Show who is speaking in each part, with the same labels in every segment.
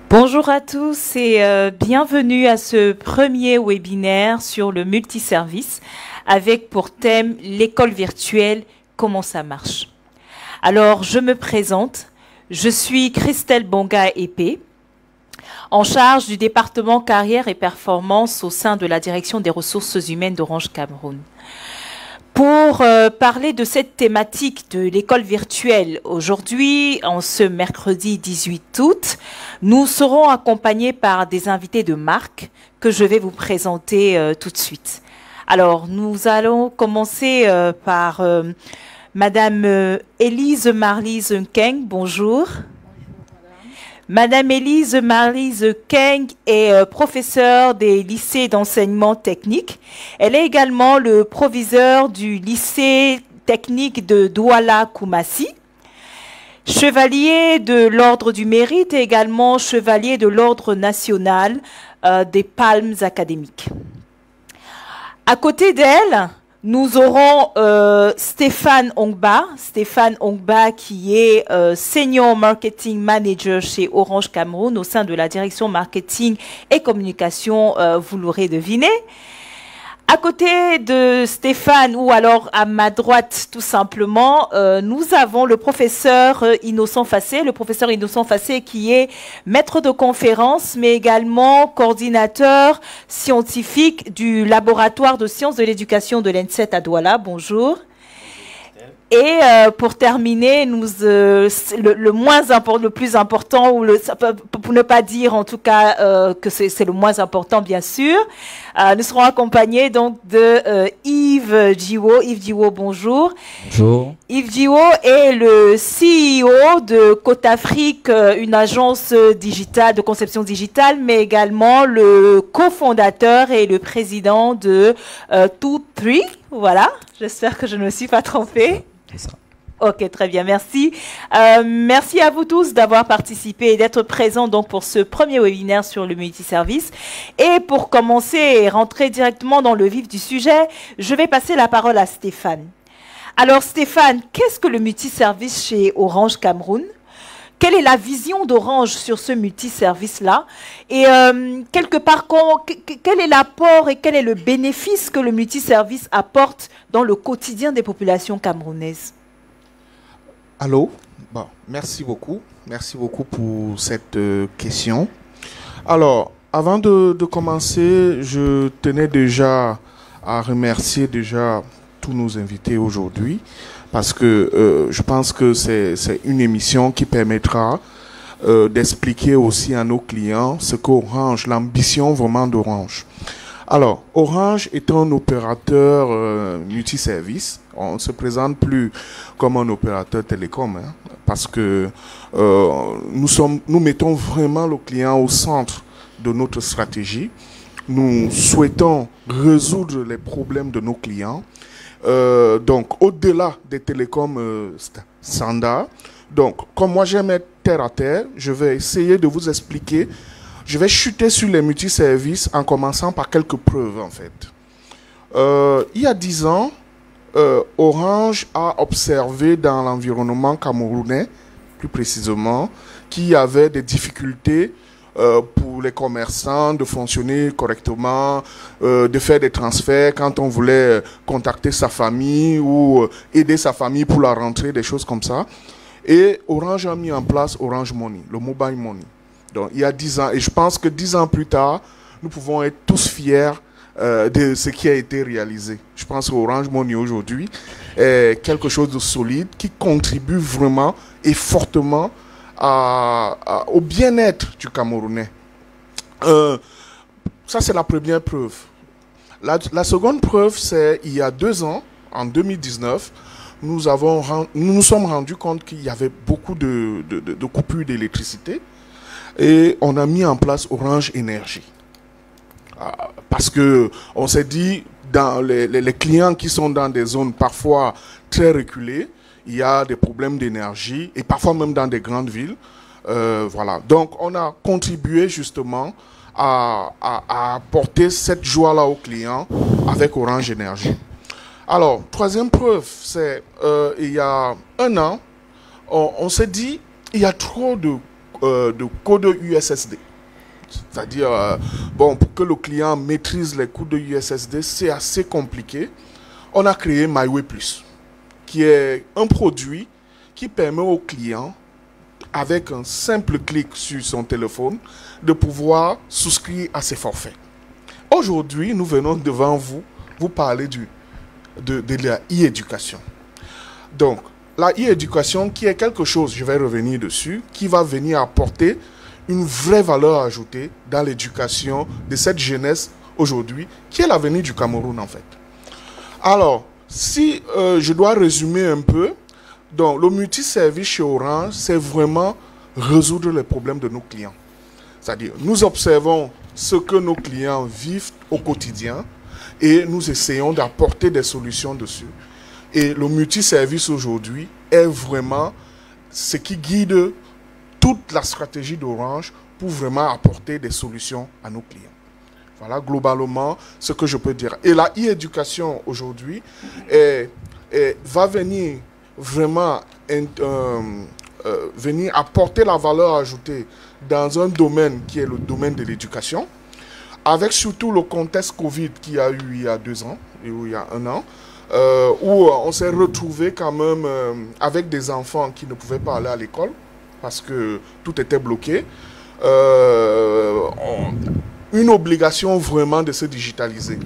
Speaker 1: Bonjour à tous et bienvenue à ce premier webinaire sur le multiservice avec pour thème l'école virtuelle, comment ça marche. Alors, je me présente, je suis Christelle Bonga-Épée, en charge du département carrière et performance au sein de la direction des ressources humaines d'Orange Cameroun. Pour parler de cette thématique de l'école virtuelle, aujourd'hui, en ce mercredi 18 août, nous serons accompagnés par des invités de marque que je vais vous présenter tout de suite. Alors, nous allons commencer par Madame Élise Marlise Nkeng, bonjour. Madame Élise Marlise Nkeng est professeure des lycées d'enseignement technique. Elle est également le proviseur du lycée technique de Douala-Koumassi. Chevalier de l'Ordre du Mérite et également chevalier de l'Ordre national des Palmes académiques. À côté d'elle, nous aurons Stéphane Ongba qui est Senior Marketing Manager chez Orange Cameroun au sein de la direction marketing et communication, vous l'aurez deviné. À côté de Stéphane, ou alors à ma droite tout simplement, nous avons le professeur Innocent Fassé, qui est maître de conférence, mais également coordinateur scientifique du laboratoire de sciences de l'éducation de l'ENSET à Douala. Bonjour. Et pour terminer, le plus important, ou pour ne pas dire en tout cas que c'est le moins important bien sûr, nous serons accompagnés donc de Yves Djiwo. Yves Djiwo, bonjour.
Speaker 2: Bonjour.
Speaker 1: Yves Djiwo est le CEO de Côte Afrique, une agence digitale de conception digitale, mais également le cofondateur et le président de Two3. Voilà, j'espère que je ne me suis pas trompée.
Speaker 2: C'est ça.
Speaker 1: Ok, très bien, merci. Merci à vous tous d'avoir participé et d'être présents donc pour ce premier webinaire sur le multiservice. Et pour commencer et rentrer directement dans le vif du sujet, je vais passer la parole à Stéphane. Alors Stéphane, qu'est-ce que le multiservice chez Orange Cameroun ? Quelle est la vision d'Orange sur ce multiservice-là? Et quelque part, quel est l'apport et quel est le bénéfice que le multiservice apporte dans le quotidien des populations camerounaises?
Speaker 3: Allô? Bon, merci beaucoup. Merci beaucoup pour cette question. Alors, avant de commencer, je tenais déjà à remercier tous nos invités aujourd'hui, parce que je pense que c'est une émission qui permettra d'expliquer aussi à nos clients ce qu'Orange, l'ambition vraiment d'Orange. Alors, Orange est un opérateur multiservice. On ne se présente plus comme un opérateur télécom, hein, parce que nous mettons vraiment le client au centre de notre stratégie. Nous souhaitons résoudre les problèmes de nos clients. Donc, au-delà des télécoms standards. Donc, comme moi j'aime être terre à terre, je vais essayer de vous expliquer. Je vais chuter sur les multiservices en commençant par quelques preuves, en fait. Il y a 10 ans, Orange a observé dans l'environnement camerounais, plus précisément, qu'il y avait des difficultés pour les commerçants de fonctionner correctement, de faire des transferts quand on voulait contacter sa famille ou aider sa famille pour la rentrée, des choses comme ça. Et Orange a mis en place Orange Money, le mobile money. Donc il y a 10 ans, et je pense que 10 ans plus tard, nous pouvons être tous fiers de ce qui a été réalisé. Je pense que Orange Money aujourd'hui est quelque chose de solide qui contribue vraiment et fortement au bien-être du Camerounais. Ça, c'est la première preuve. La seconde preuve, c'est il y a 2 ans, en 2019, nous nous sommes rendus compte qu'il y avait beaucoup de coupures d'électricité et on a mis en place Orange Énergie. Parce que on s'est dit, dans les clients qui sont dans des zones parfois très reculées, il y a des problèmes d'énergie, et parfois même dans des grandes villes. Voilà. Donc, on a contribué justement à apporter cette joie-là aux clients avec Orange Énergie. Alors, troisième preuve, c'est il y a 1 an, on s'est dit, il y a trop de de code USSD. C'est-à-dire, bon, pour que le client maîtrise les codes USSD, c'est assez compliqué. On a créé MyWay Plus, qui est un produit qui permet au client, avec un simple clic sur son téléphone, de pouvoir souscrire à ses forfaits. Aujourd'hui, nous venons devant vous parler de la e-éducation. Donc, la e-éducation qui est quelque chose, je vais revenir dessus, qui va venir apporter une vraie valeur ajoutée dans l'éducation de cette jeunesse aujourd'hui, qui est l'avenir du Cameroun en fait. Alors, si je dois résumer un peu, donc le multiservice chez Orange, c'est vraiment résoudre les problèmes de nos clients. C'est-à-dire, nous observons ce que nos clients vivent au quotidien et nous essayons d'apporter des solutions dessus. Et le multiservice aujourd'hui est vraiment ce qui guide toute la stratégie d'Orange pour vraiment apporter des solutions à nos clients. Voilà globalement ce que je peux dire. Et la e-éducation aujourd'hui va venir vraiment venir apporter la valeur ajoutée dans un domaine qui est le domaine de l'éducation, avec surtout le contexte Covid qu'il y a eu il y a 2 ans, ou il y a 1 an, où on s'est retrouvé quand même avec des enfants qui ne pouvaient pas aller à l'école parce que tout était bloqué. Une obligation vraiment de se digitaliser.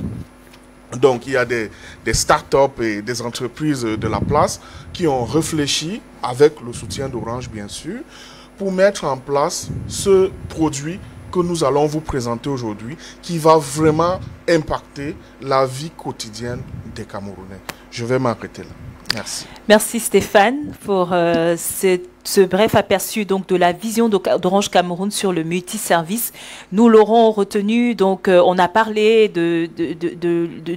Speaker 3: Donc il y a des startups et des entreprises de la place qui ont réfléchi, avec le soutien d'Orange bien sûr, pour mettre en place ce produit que nous allons vous présenter aujourd'hui, qui va vraiment impacter la vie quotidienne des Camerounais. Je vais m'arrêter là. Merci.
Speaker 1: Merci Stéphane pour ce bref aperçu donc de la vision d'Orange Cameroun sur le multiservice. Nous l'aurons retenu, donc on a parlé de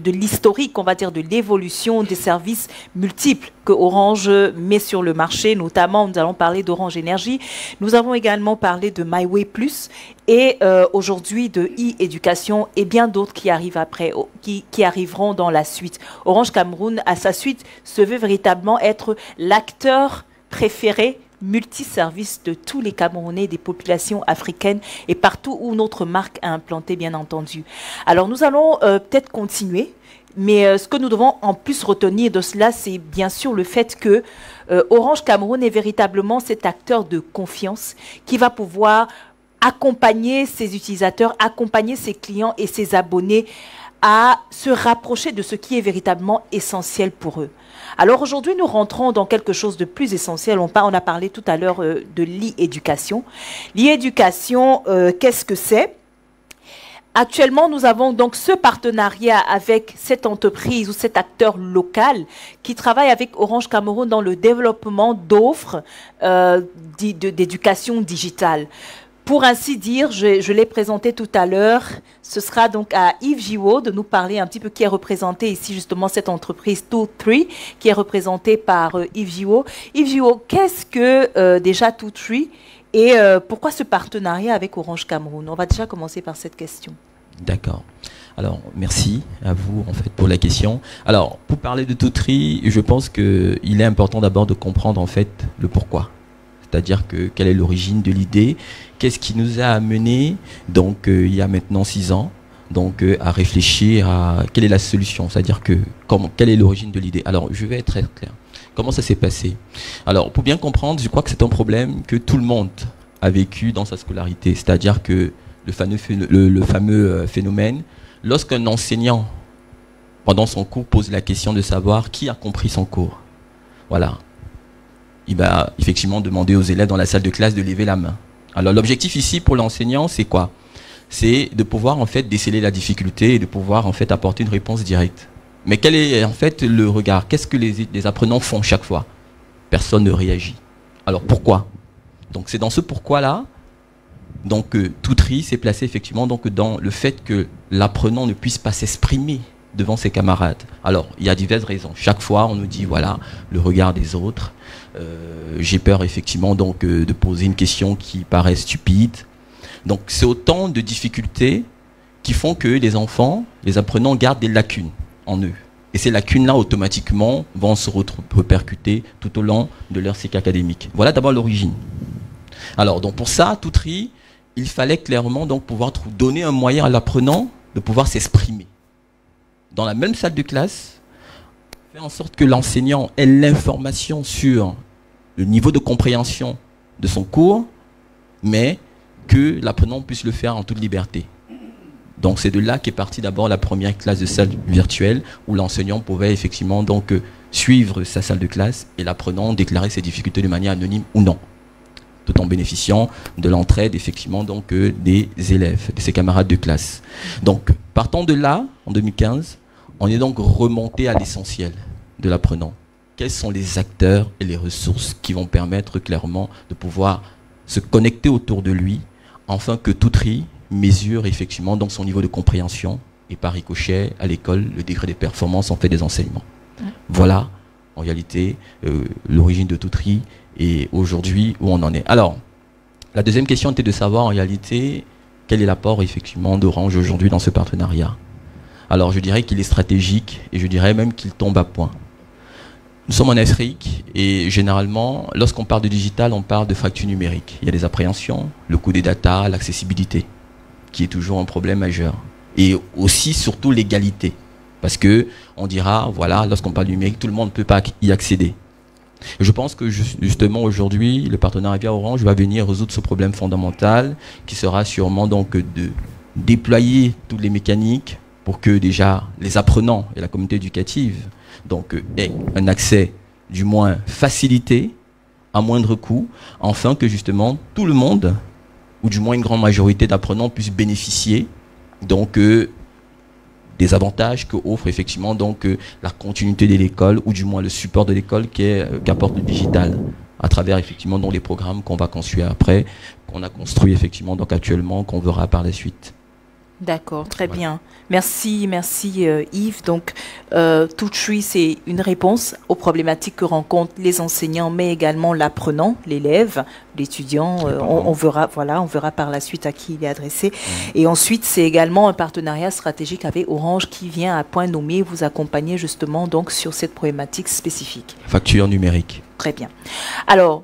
Speaker 1: l'historique, on va dire de l'évolution des services multiples que Orange met sur le marché, notamment nous allons parler d'Orange Énergie. Nous avons également parlé de MyWay Plus et aujourd'hui de e-éducation et bien d'autres qui arrivent après, qui arriveront dans la suite. Orange Cameroun, à sa suite, se veut véritablement être l'acteur préféré multiservice de tous les Camerounais, des populations africaines et partout où notre marque a implanté, bien entendu. Alors, nous allons peut-être continuer, mais ce que nous devons en plus retenir de cela, c'est bien sûr le fait que Orange Cameroun est véritablement cet acteur de confiance qui va pouvoir accompagner ses utilisateurs, accompagner ses clients et ses abonnés à se rapprocher de ce qui est véritablement essentiel pour eux. Alors aujourd'hui, nous rentrons dans quelque chose de plus essentiel. On a parlé tout à l'heure de l'e-éducation. L'e-éducation, qu'est-ce que c'est? Actuellement, nous avons donc ce partenariat avec cette entreprise ou cet acteur local qui travaille avec Orange Cameroun dans le développement d'offres d'éducation digitale. Pour ainsi dire, je l'ai présenté tout à l'heure, ce sera donc à Yves Giwo de nous parler un petit peu, qui est représenté ici justement cette entreprise 2-3, qui est représentée par Yves Giwo. Yves Giwo, qu'est-ce que déjà 2-3 et pourquoi ce partenariat avec Orange Cameroun? On va déjà commencer par cette question.
Speaker 2: D'accord. Alors, merci à vous en fait pour la question. Alors, pour parler de 2-3, je pense qu'il est important d'abord de comprendre en fait le pourquoi. C'est-à-dire que quelle est l'origine de l'idée, qu'est-ce qui nous a amené, donc il y a maintenant 6 ans, donc à réfléchir à quelle est la solution, c'est-à-dire que quelle est l'origine de l'idée. Alors je vais être très clair. Comment ça s'est passé? Alors pour bien comprendre, je crois que c'est un problème que tout le monde a vécu dans sa scolarité, c'est-à-dire que le fameux phénomène, lorsqu'un enseignant pendant son cours pose la question de savoir qui a compris son cours. Voilà. Il va effectivement demander aux élèves dans la salle de classe de lever la main. Alors l'objectif ici pour l'enseignant, c'est quoi? C'est de pouvoir en fait déceler la difficulté et de pouvoir en fait apporter une réponse directe. Mais quel est en fait le regard? Qu'est-ce que les apprenants font chaque fois? Personne ne réagit. Alors pourquoi? Donc c'est dans ce pourquoi-là, donc 2-3 s'est placé effectivement donc dans le fait que l'apprenant ne puisse pas s'exprimer devant ses camarades. Alors, il y a diverses raisons. Chaque fois, on nous dit, voilà, le regard des autres. J'ai peur, effectivement, donc, de poser une question qui paraît stupide. Donc, c'est autant de difficultés qui font que les enfants, les apprenants, gardent des lacunes en eux. Et ces lacunes-là, automatiquement, vont se répercuter tout au long de leur cycle académique. Voilà d'abord l'origine. Alors, donc pour ça, Toutry, il fallait clairement donc pouvoir donner un moyen à l'apprenant de pouvoir s'exprimer. Dans la même salle de classe, faire en sorte que l'enseignant ait l'information sur le niveau de compréhension de son cours, mais que l'apprenant puisse le faire en toute liberté. Donc c'est de là qu'est partie d'abord la première classe de salle virtuelle où l'enseignant pouvait effectivement donc suivre sa salle de classe et l'apprenant déclarer ses difficultés de manière anonyme ou non, tout en bénéficiant de l'entraide effectivement donc des élèves, de ses camarades de classe. Donc partant de là, en 2015, on est donc remonté à l'essentiel de l'apprenant. Quels sont les acteurs et les ressources qui vont permettre clairement de pouvoir se connecter autour de lui, afin que Toutry mesure effectivement donc son niveau de compréhension et par ricochet à l'école le degré de performance en fait des enseignements. Voilà en réalité l'origine de Toutry et aujourd'hui où on en est. Alors la deuxième question était de savoir en réalité quel est l'apport effectivement d'Orange aujourd'hui dans ce partenariat. Alors je dirais qu'il est stratégique et je dirais même qu'il tombe à point. Nous sommes en Afrique et généralement, lorsqu'on parle de digital, on parle de fracture numérique. Il y a des appréhensions, le coût des data, l'accessibilité, qui est toujours un problème majeur. Et aussi, surtout, l'égalité. Parce que on dira, voilà, lorsqu'on parle du numérique, tout le monde ne peut pas y accéder. Et je pense que justement aujourd'hui, le partenariat Orange va venir résoudre ce problème fondamental, qui sera sûrement donc de déployer toutes les mécaniques pour que déjà les apprenants et la communauté éducative donc aient un accès du moins facilité, à moindre coût, afin que justement tout le monde, ou du moins une grande majorité d'apprenants puissent bénéficier donc des avantages que offre effectivement donc la continuité de l'école, ou du moins le support de l'école qu'apporte le digital, à travers effectivement donc les programmes qu'on va construire après, qu'on a construit effectivement donc actuellement, qu'on verra par la suite.
Speaker 1: D'accord, très bien. Merci Yves. Donc, Toutry, c'est une réponse aux problématiques que rencontrent les enseignants, mais également l'apprenant, l'élève, l'étudiant. On verra par la suite à qui il est adressé. Et ensuite, c'est également un partenariat stratégique avec Orange qui vient à point nommé vous accompagner justement donc sur cette problématique spécifique.
Speaker 2: Facture numérique.
Speaker 1: Très bien. Alors,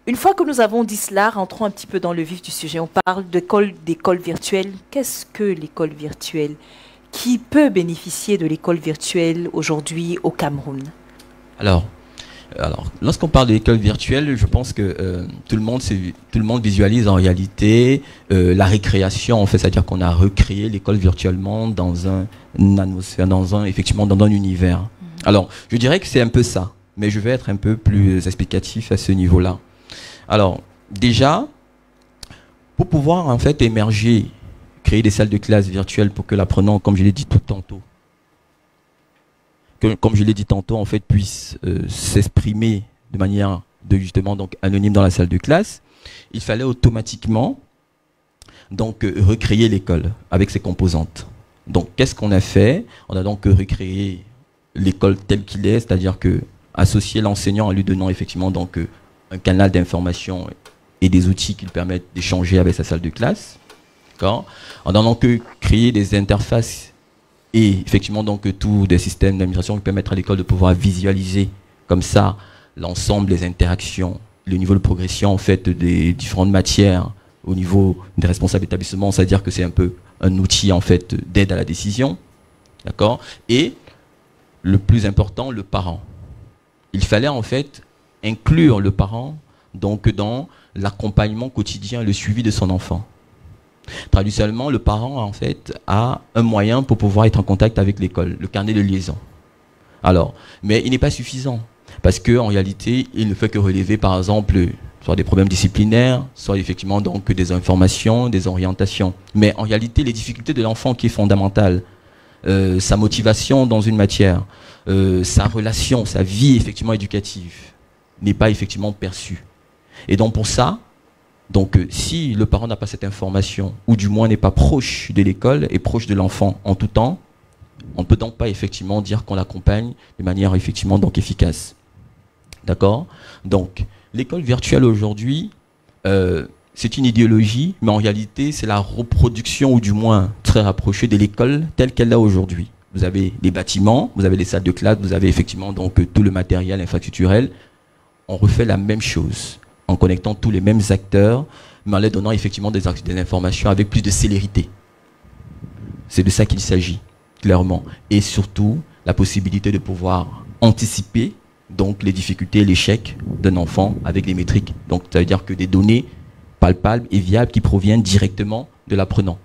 Speaker 1: une fois que nous avons dit cela, rentrons un petit peu dans le vif du sujet. On parle d'école virtuelle. Qu'est-ce que l'école virtuelle? Qui peut bénéficier de l'école virtuelle aujourd'hui au Cameroun?
Speaker 2: Alors lorsqu'on parle de l'école virtuelle, je pense que tout le monde visualise en réalité la récréation, en fait, c'est-à-dire qu'on a recréé l'école virtuellement dans un atmosphère, effectivement dans un univers. Alors, je dirais que c'est un peu ça, mais je vais être un peu plus explicatif à ce niveau-là. Alors, déjà, pour pouvoir en fait émerger, créer des salles de classe virtuelles pour que l'apprenant, comme je l'ai dit tantôt, en fait, puisse s'exprimer de manière justement donc anonyme dans la salle de classe, il fallait automatiquement donc recréer l'école avec ses composantes. Donc, qu'est-ce qu'on a fait? On a donc recréé l'école telle qu'il est, c'est-à-dire que associer l'enseignant en lui donnant effectivement donc un canal d'information et des outils qui lui permettent d'échanger avec sa salle de classe. On a donc créé des interfaces et effectivement donc tous des systèmes d'administration qui permettent à l'école de pouvoir visualiser comme ça l'ensemble des interactions, le niveau de progression en fait des différentes matières au niveau des responsables d'établissement, c'est-à-dire que c'est un peu un outil en fait d'aide à la décision. D'accord? Et le plus important, le parent. Il fallait en fait inclure le parent donc dans l'accompagnement quotidien, le suivi de son enfant. Traditionnellement, le parent en fait a un moyen pour pouvoir être en contact avec l'école, le carnet de liaison. Alors, mais il n'est pas suffisant parce que en réalité, il ne fait que relever par exemple soit des problèmes disciplinaires, soit effectivement donc des informations, des orientations. Mais en réalité, les difficultés de l'enfant qui est fondamentale, sa motivation dans une matière, sa relation, sa vie effectivement éducative n'est pas effectivement perçue. Et donc pour ça, si le parent n'a pas cette information, ou du moins n'est pas proche de l'école et proche de l'enfant en tout temps, on ne peut donc pas effectivement dire qu'on l'accompagne de manière effectivement donc efficace. D'accord? Donc l'école virtuelle aujourd'hui, c'est une idéologie, mais en réalité c'est la reproduction, ou du moins très rapprochée de l'école telle qu'elle est aujourd'hui. Vous avez les bâtiments, vous avez les salles de classe, vous avez effectivement donc tout le matériel infrastructurel. On refait la même chose. en connectant tous les mêmes acteurs, mais en leur donnant effectivement des informations avec plus de célérité. C'est de ça qu'il s'agit, clairement. Et surtout, la possibilité de pouvoir anticiper donc les difficultés, l'échec d'un enfant avec des métriques. Donc, ça veut dire que des données palpables et viables qui proviennent directement de l'apprenant.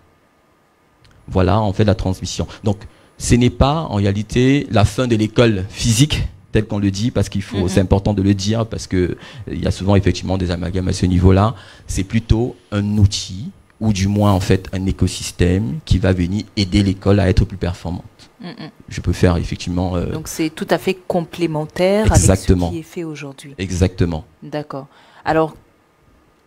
Speaker 2: Voilà, en fait, la transmission. Donc, ce n'est pas, en réalité, la fin de l'école physique, tel qu'on le dit, parce qu'il faut, c'est important de le dire, parce que il y a souvent, effectivement, des amalgames à ce niveau-là. C'est plutôt un outil, ou du moins, en fait, un écosystème qui va venir aider l'école à être plus performante. Je peux faire effectivement...
Speaker 1: Donc c'est tout à fait complémentaire
Speaker 2: exactement.
Speaker 1: Avec ce qui est fait aujourd'hui.
Speaker 2: Exactement.
Speaker 1: D'accord. Alors,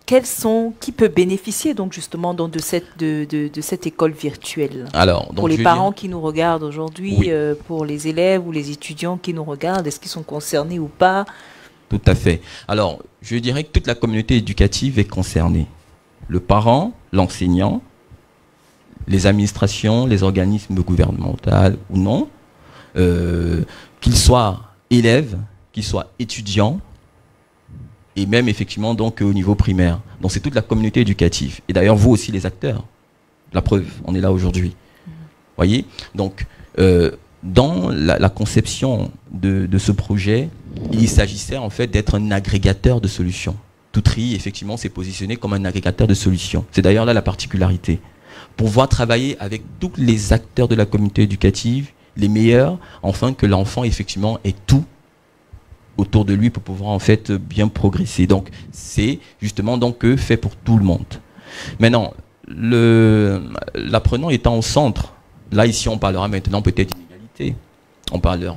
Speaker 1: qui peut bénéficier donc justement donc, de cette école virtuelle?
Speaker 2: Alors, donc,
Speaker 1: pour les parents qui nous regardent aujourd'hui, oui. Pour les élèves ou les étudiants qui nous regardent, est-ce qu'ils sont concernés ou pas?
Speaker 2: Tout à fait. Alors, je dirais que toute la communauté éducative est concernée. Le parent, l'enseignant, les administrations, les organismes gouvernementaux ou non, qu'ils soient élèves, qu'ils soient étudiants, et même effectivement donc au niveau primaire. Donc c'est toute la communauté éducative. Et d'ailleurs vous aussi les acteurs. La preuve, on est là aujourd'hui. Voyez. Donc dans la conception de ce projet, il s'agissait en fait d'être un agrégateur de solutions. Toutri effectivement s'est positionné comme un agrégateur de solutions. C'est d'ailleurs là la particularité. Pouvoir travailler avec tous les acteurs de la communauté éducative, les meilleurs, afin que l'enfant effectivement ait tout autour de lui pour pouvoir en fait bien progresser. Donc c'est justement donc fait pour tout le monde. Maintenant, l'apprenant étant au centre, là ici on parlera maintenant peut-être d'inégalité.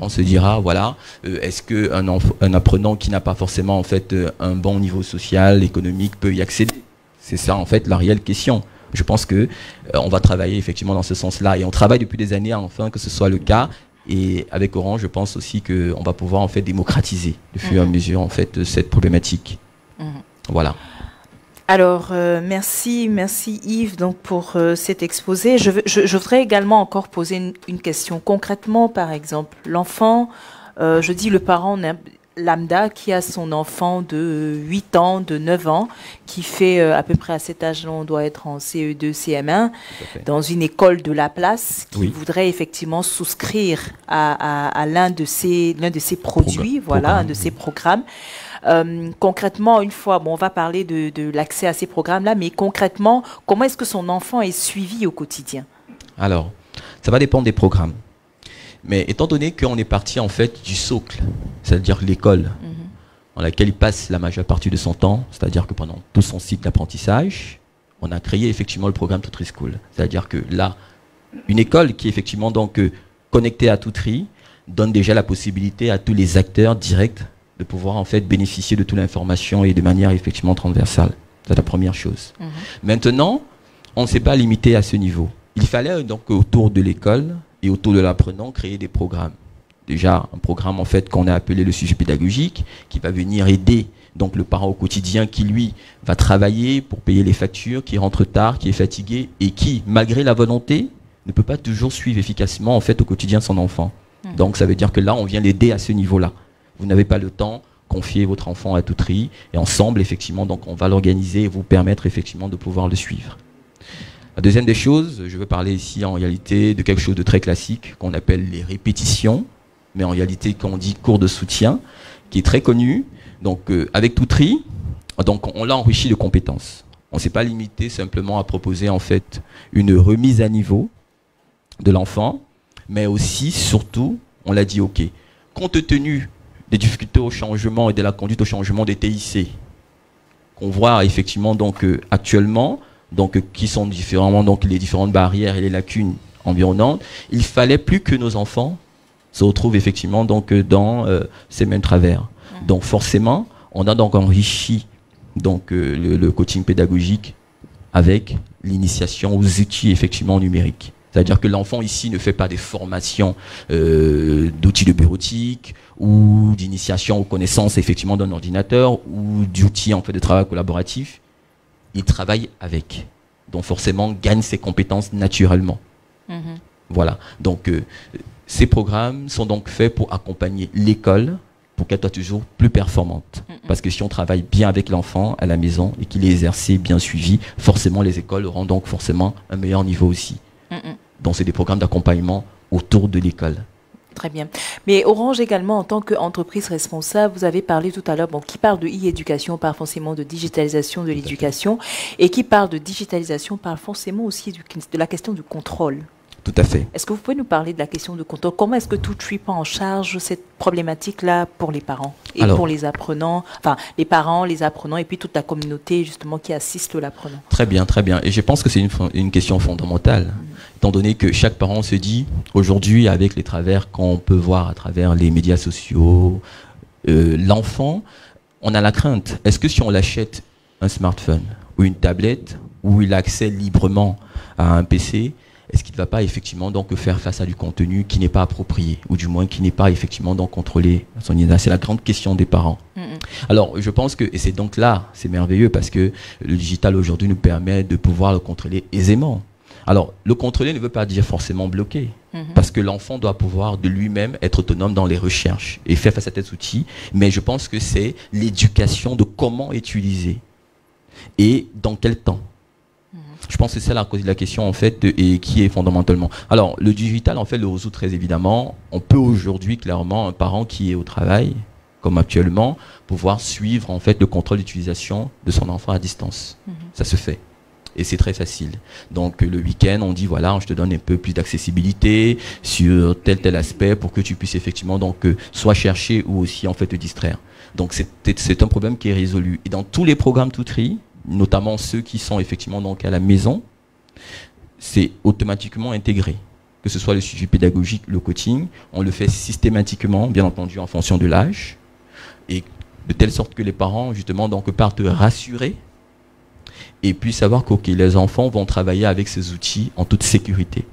Speaker 2: On se dira voilà, est-ce qu'un apprenant qui n'a pas forcément en fait un bon niveau social, économique peut y accéder? C'est ça en fait la réelle question. Je pense que on va travailler effectivement dans ce sens-là et on travaille depuis des années afin que ce soit le cas. Et avec Orange, je pense aussi qu'on va pouvoir en fait démocratiser au fur et à mesure en fait cette problématique. Voilà.
Speaker 1: Alors merci Yves donc pour cet exposé. Je voudrais également encore poser une question. Concrètement, par exemple, l'enfant, je dis le parent lambda qui a son enfant de 8 ans, de 9 ans, qui fait à peu près à cet âge-là, on doit être en CE2, CM1, dans une école de la place, qui voudrait effectivement souscrire à l'un de ces produits, voilà, un de ces programmes. Concrètement, une fois, bon, on va parler de l'accès à ces programmes-là, mais concrètement, comment est-ce que son enfant est suivi au quotidien?
Speaker 2: Alors, ça va dépendre des programmes. Mais étant donné qu'on est parti en fait du socle, c'est-à-dire l'école, dans laquelle il passe la majeure partie de son temps, c'est-à-dire que pendant tout son cycle d'apprentissage, on a créé effectivement le programme Toutri School. C'est-à-dire que là, une école qui est effectivement donc connectée à Toutri donne déjà la possibilité à tous les acteurs directs de pouvoir en fait bénéficier de toute l'information et de manière effectivement transversale. C'est la première chose. Maintenant, on ne s'est pas limité à ce niveau. Il fallait donc autour de l'école et autour de l'apprenant créer des programmes. Déjà, un programme en fait qu'on a appelé le sujet pédagogique, qui va venir aider donc le parent au quotidien, qui lui va travailler pour payer les factures, qui rentre tard, qui est fatigué et qui, malgré la volonté, ne peut pas toujours suivre efficacement en fait au quotidien son enfant. Donc ça veut dire que là, on vient l'aider à ce niveau-là. Vous n'avez pas le temps, confiez votre enfant à Toutri et ensemble effectivement donc on va l'organiser et vous permettre effectivement de pouvoir le suivre. La deuxième des choses, je veux parler ici en réalité de quelque chose de très classique qu'on appelle les répétitions, mais en réalité quand on dit cours de soutien, qui est très connu. Donc avec Toutri, donc on l'a enrichi de compétences. On ne s'est pas limité simplement à proposer en fait une remise à niveau de l'enfant, mais aussi, surtout, on l'a dit, ok, compte tenu des difficultés au changement et de la conduite au changement des TIC, qu'on voit effectivement donc actuellement, donc qui sont différemment donc les différentes barrières et les lacunes environnantes, il fallait plus que nos enfants se retrouvent effectivement donc dans ces mêmes travers. Donc forcément, on a donc enrichi donc le coaching pédagogique avec l'initiation aux outils effectivement numériques. C'est-à-dire que l'enfant ici ne fait pas des formations d'outils de bureautique ou d'initiation aux connaissances effectivement d'un ordinateur ou d'outils en fait de travail collaboratif. Il travaille avec. Donc forcément gagne ses compétences naturellement. Voilà. Donc ces programmes sont donc faits pour accompagner l'école pour qu'elle soit toujours plus performante. Parce que si on travaille bien avec l'enfant à la maison et qu'il est exercé, bien suivi, forcément les écoles auront donc forcément un meilleur niveau aussi. Donc c'est des programmes d'accompagnement autour de l'école.
Speaker 1: Très bien. Mais Orange également, en tant qu'entreprise responsable, vous avez parlé tout à l'heure, bon, qui parle de e-éducation parle forcément de digitalisation de l'éducation, et qui parle de digitalisation parle forcément aussi de la question du contrôle.
Speaker 2: Tout à fait.
Speaker 1: Est-ce que vous pouvez nous parler de la question de contrôle? Comment est-ce que TwoTree prend en charge cette problématique-là pour les parents et pour les apprenants, enfin les parents, les apprenants et puis toute la communauté justement qui assiste l'apprenant?
Speaker 2: Très bien, très bien. Et je pense que c'est une question fondamentale, étant donné que chaque parent se dit, aujourd'hui, avec les travers qu'on peut voir à travers les médias sociaux, l'enfant, on a la crainte. Est-ce que si on l'achète un smartphone ou une tablette où il a accès librement à un PC, est-ce qu'il ne va pas effectivement donc faire face à du contenu qui n'est pas approprié, ou du moins qui n'est pas effectivement donc contrôlé à son niveau? C'est la grande question des parents. Alors je pense que, et c'est donc là, c'est merveilleux parce que le digital aujourd'hui nous permet de pouvoir le contrôler aisément. Alors le contrôler ne veut pas dire forcément bloquer, parce que l'enfant doit pouvoir de lui-même être autonome dans les recherches et faire face à cet outil, mais je pense que c'est l'éducation de comment utiliser et dans quel temps. Je pense que c'est la question en fait et qui est fondamentalement. Alors le digital en fait le résout très évidemment. On peut aujourd'hui clairement un parent qui est au travail comme actuellement pouvoir suivre en fait le contrôle d'utilisation de son enfant à distance. Ça se fait. Et c'est très facile. Donc le week-end, on dit voilà, je te donne un peu plus d'accessibilité sur tel aspect pour que tu puisses effectivement donc soit chercher ou aussi en fait te distraire. Donc c'est un problème qui est résolu. Et dans tous les programmes TwoTree, notamment ceux qui sont effectivement donc à la maison, c'est automatiquement intégré. Que ce soit le suivi pédagogique, le coaching, on le fait systématiquement, bien entendu en fonction de l'âge, et de telle sorte que les parents justement donc partent rassurés et puis savoir que les enfants vont travailler avec ces outils en toute sécurité.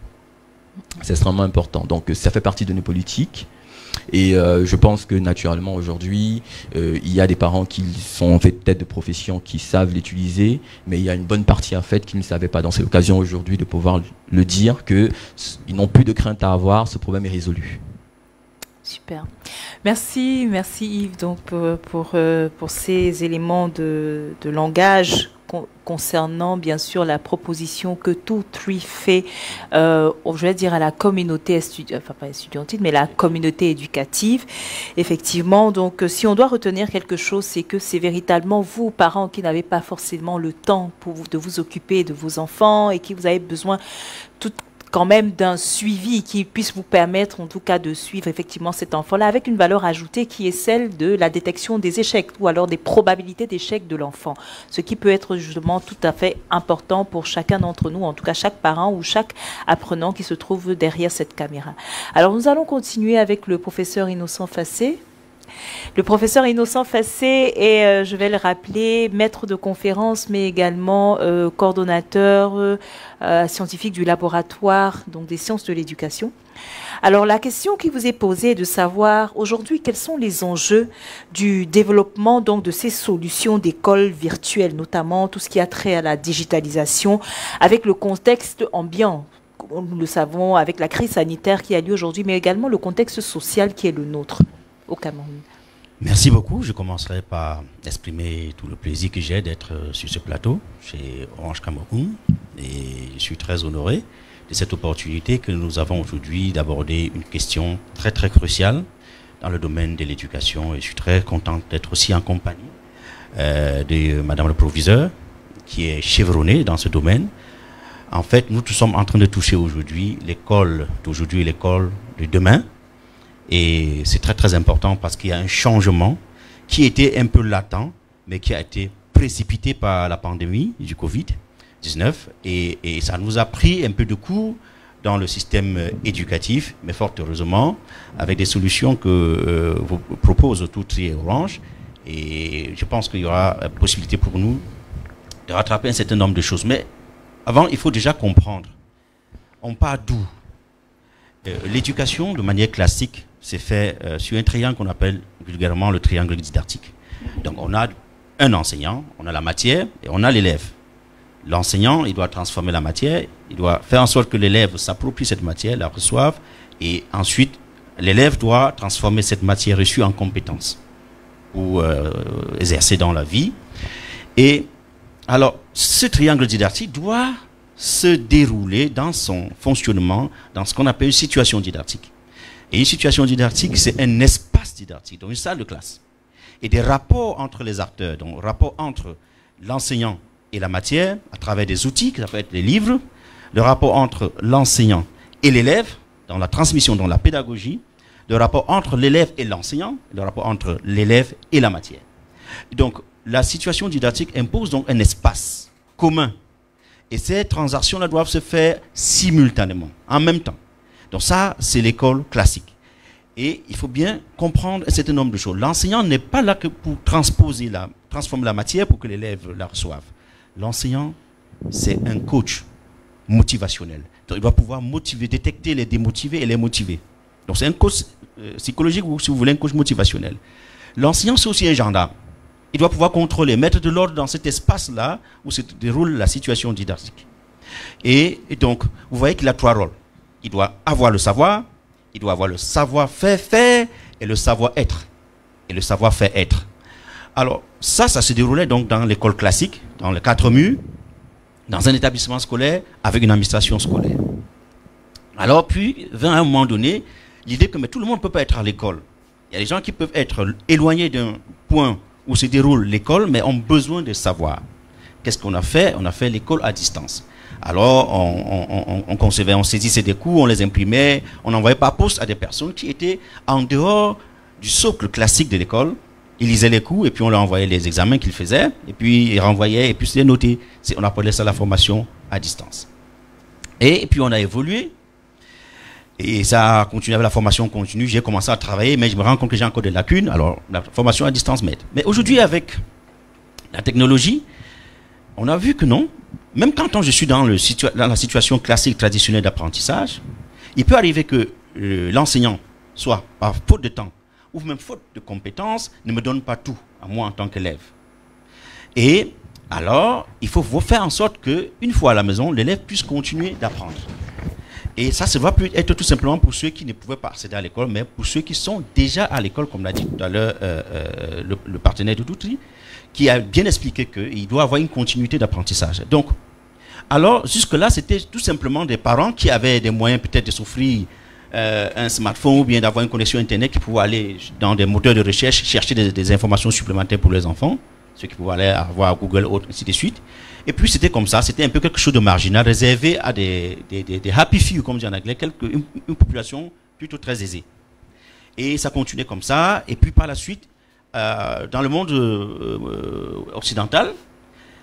Speaker 2: C'est extrêmement important. Donc ça fait partie de nos politiques. Et je pense que naturellement aujourd'hui, il y a des parents qui sont en fait peut-être de profession qui savent l'utiliser, mais il y a une bonne partie en fait qui ne savaient pas. Donc c'est l'occasion aujourd'hui de pouvoir le dire qu'ils n'ont plus de crainte à avoir, ce problème est résolu.
Speaker 1: Super. Merci Yves donc pour ces éléments de langage concernant bien sûr la proposition que TwoTree fait, je vais dire à la communauté enfin pas estudiantine, mais la communauté éducative. Effectivement, donc si on doit retenir quelque chose, c'est que c'est véritablement vous, parents, qui n'avez pas forcément le temps de vous occuper de vos enfants et qui vous avez besoin quand même d'un suivi qui puisse vous permettre en tout cas de suivre effectivement cet enfant-là avec une valeur ajoutée qui est celle de la détection des échecs ou alors des probabilités d'échec de l'enfant. Ce qui peut être justement tout à fait important pour chacun d'entre nous, en tout cas chaque parent ou chaque apprenant qui se trouve derrière cette caméra. Alors nous allons continuer avec le professeur Innocent Fassé. Le professeur Innocent Fassé est, je vais le rappeler, maître de conférence, mais également coordonnateur scientifique du laboratoire donc des sciences de l'éducation. Alors la question qui vous est posée est de savoir aujourd'hui quels sont les enjeux du développement donc de ces solutions d'école virtuelles, notamment tout ce qui a trait à la digitalisation, avec le contexte ambiant. Nous le savons avec la crise sanitaire qui a lieu aujourd'hui, mais également le contexte social qui est le nôtre au Cameroun.
Speaker 4: Merci beaucoup. Je commencerai par exprimer tout le plaisir que j'ai d'être sur ce plateau chez Orange Cameroun. Et je suis très honoré de cette opportunité que nous avons aujourd'hui d'aborder une question très très cruciale dans le domaine de l'éducation. Et je suis très content d'être aussi en compagnie de Madame le Proviseur qui est chevronnée dans ce domaine. En fait, nous sommes en train de toucher aujourd'hui l'école d'aujourd'hui et l'école de demain. Et c'est très très important parce qu'il y a un changement qui était un peu latent, mais qui a été précipité par la pandémie du Covid-19. Et ça nous a pris un peu de coup dans le système éducatif, mais fort heureusement, avec des solutions que vous propose TwoTree et Orange. Et je pense qu'il y aura possibilité pour nous de rattraper un certain nombre de choses. Mais avant, il faut déjà comprendre. On part d'où? L'éducation, de manière classique, c'est fait sur un triangle qu'on appelle vulgairement le triangle didactique. Donc on a un enseignant, on a la matière et on a l'élève. L'enseignant, il doit transformer la matière, il doit faire en sorte que l'élève s'approprie cette matière, la reçoive et ensuite l'élève doit transformer cette matière reçue en compétence pour exercer dans la vie. Et alors, ce triangle didactique doit se dérouler dans son fonctionnement, dans ce qu'on appelle une situation didactique. Et une situation didactique, c'est un espace didactique, donc une salle de classe. Et des rapports entre les acteurs, donc rapport entre l'enseignant et la matière, à travers des outils, ça peut être les livres, le rapport entre l'enseignant et l'élève, dans la transmission, dans la pédagogie, le rapport entre l'élève et l'enseignant, le rapport entre l'élève et la matière. Donc, la situation didactique impose donc un espace commun. Et ces transactions-là doivent se faire simultanément, en même temps. Donc ça, c'est l'école classique. Et il faut bien comprendre un certain nombre de choses. L'enseignant n'est pas là que pour transformer la matière pour que l'élève la reçoive. L'enseignant, c'est un coach motivationnel. Donc il doit pouvoir motiver, détecter les démotivés et les motiver. Donc c'est un coach psychologique ou, si vous voulez, un coach motivationnel. L'enseignant, c'est aussi un gendarme. Il doit pouvoir contrôler, mettre de l'ordre dans cet espace-là où se déroule la situation didactique. Et donc, vous voyez qu'il a 3 rôles. Il doit avoir le savoir, il doit avoir le savoir-faire et le savoir-être. Et le savoir-faire être. Alors, ça se déroulait donc dans l'école classique, dans les 4 murs, dans un établissement scolaire, avec une administration scolaire. Alors, puis, vint à un moment donné, l'idée que mais tout le monde ne peut pas être à l'école. Il y a des gens qui peuvent être éloignés d'un point où se déroule l'école, mais ont besoin de savoir. Qu'est-ce qu'on a fait? On a fait l'école à distance. Alors, on concevait, on saisissait des cours, on les imprimait, on envoyait par poste à des personnes qui étaient en dehors du socle classique de l'école. Ils lisaient les cours et puis on leur envoyait les examens qu'ils faisaient, et puis ils renvoyaient, et puis c'était noté. On appelait ça la formation à distance. Et puis on a évolué. Et ça a continué avec la formation continue. J'ai commencé à travailler, mais je me rends compte que j'ai encore des lacunes. Alors, la formation à distance m'aide. Mais aujourd'hui, avec la technologie, on a vu que non. Même quand je suis dans la situation classique, traditionnelle d'apprentissage, il peut arriver que l'enseignant, soit par faute de temps, ou même faute de compétences, ne me donne pas tout à moi en tant qu'élève. Et alors, il faut faire en sorte qu'une fois à la maison, l'élève puisse continuer d'apprendre. Et ça ne va plus être tout simplement pour ceux qui ne pouvaient pas accéder à l'école, mais pour ceux qui sont déjà à l'école, comme l'a dit tout à l'heure le partenaire de Doutry, qui a bien expliqué qu'il doit avoir une continuité d'apprentissage. Donc, alors, jusque-là, c'était tout simplement des parents qui avaient des moyens peut-être de s'offrir un smartphone ou bien d'avoir une connexion Internet qui pouvaient aller dans des moteurs de recherche chercher des informations supplémentaires pour les enfants, ceux qui pouvaient aller avoir Google, ainsi de suite. Et puis c'était comme ça, c'était un peu quelque chose de marginal, réservé à des happy few, comme on dit en anglais, une population plutôt très aisée. Et ça continuait comme ça, et puis par la suite, dans le monde occidental,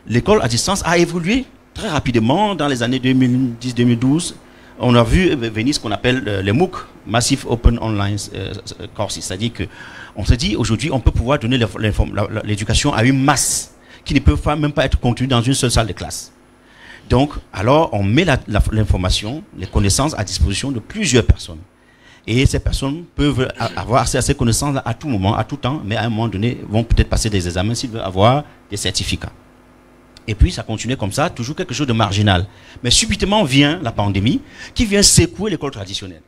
Speaker 4: l'école à distance a évolué très rapidement dans les années 2010-2012. On a vu venir ce qu'on appelle les MOOC, Massive Open Online Courses, c'est-à-dire qu'on se dit aujourd'hui on peut pouvoir donner l'éducation à une masse qui ne peuvent même pas être contenues dans une seule salle de classe. Donc, alors on met l'information, les connaissances à disposition de plusieurs personnes. Et ces personnes peuvent avoir accès à ces connaissances à tout moment, à tout temps, mais à un moment donné vont peut-être passer des examens s'ils veulent avoir des certificats. Et puis ça continue comme ça, toujours quelque chose de marginal. Mais subitement vient la pandémie qui vient secouer l'école traditionnelle.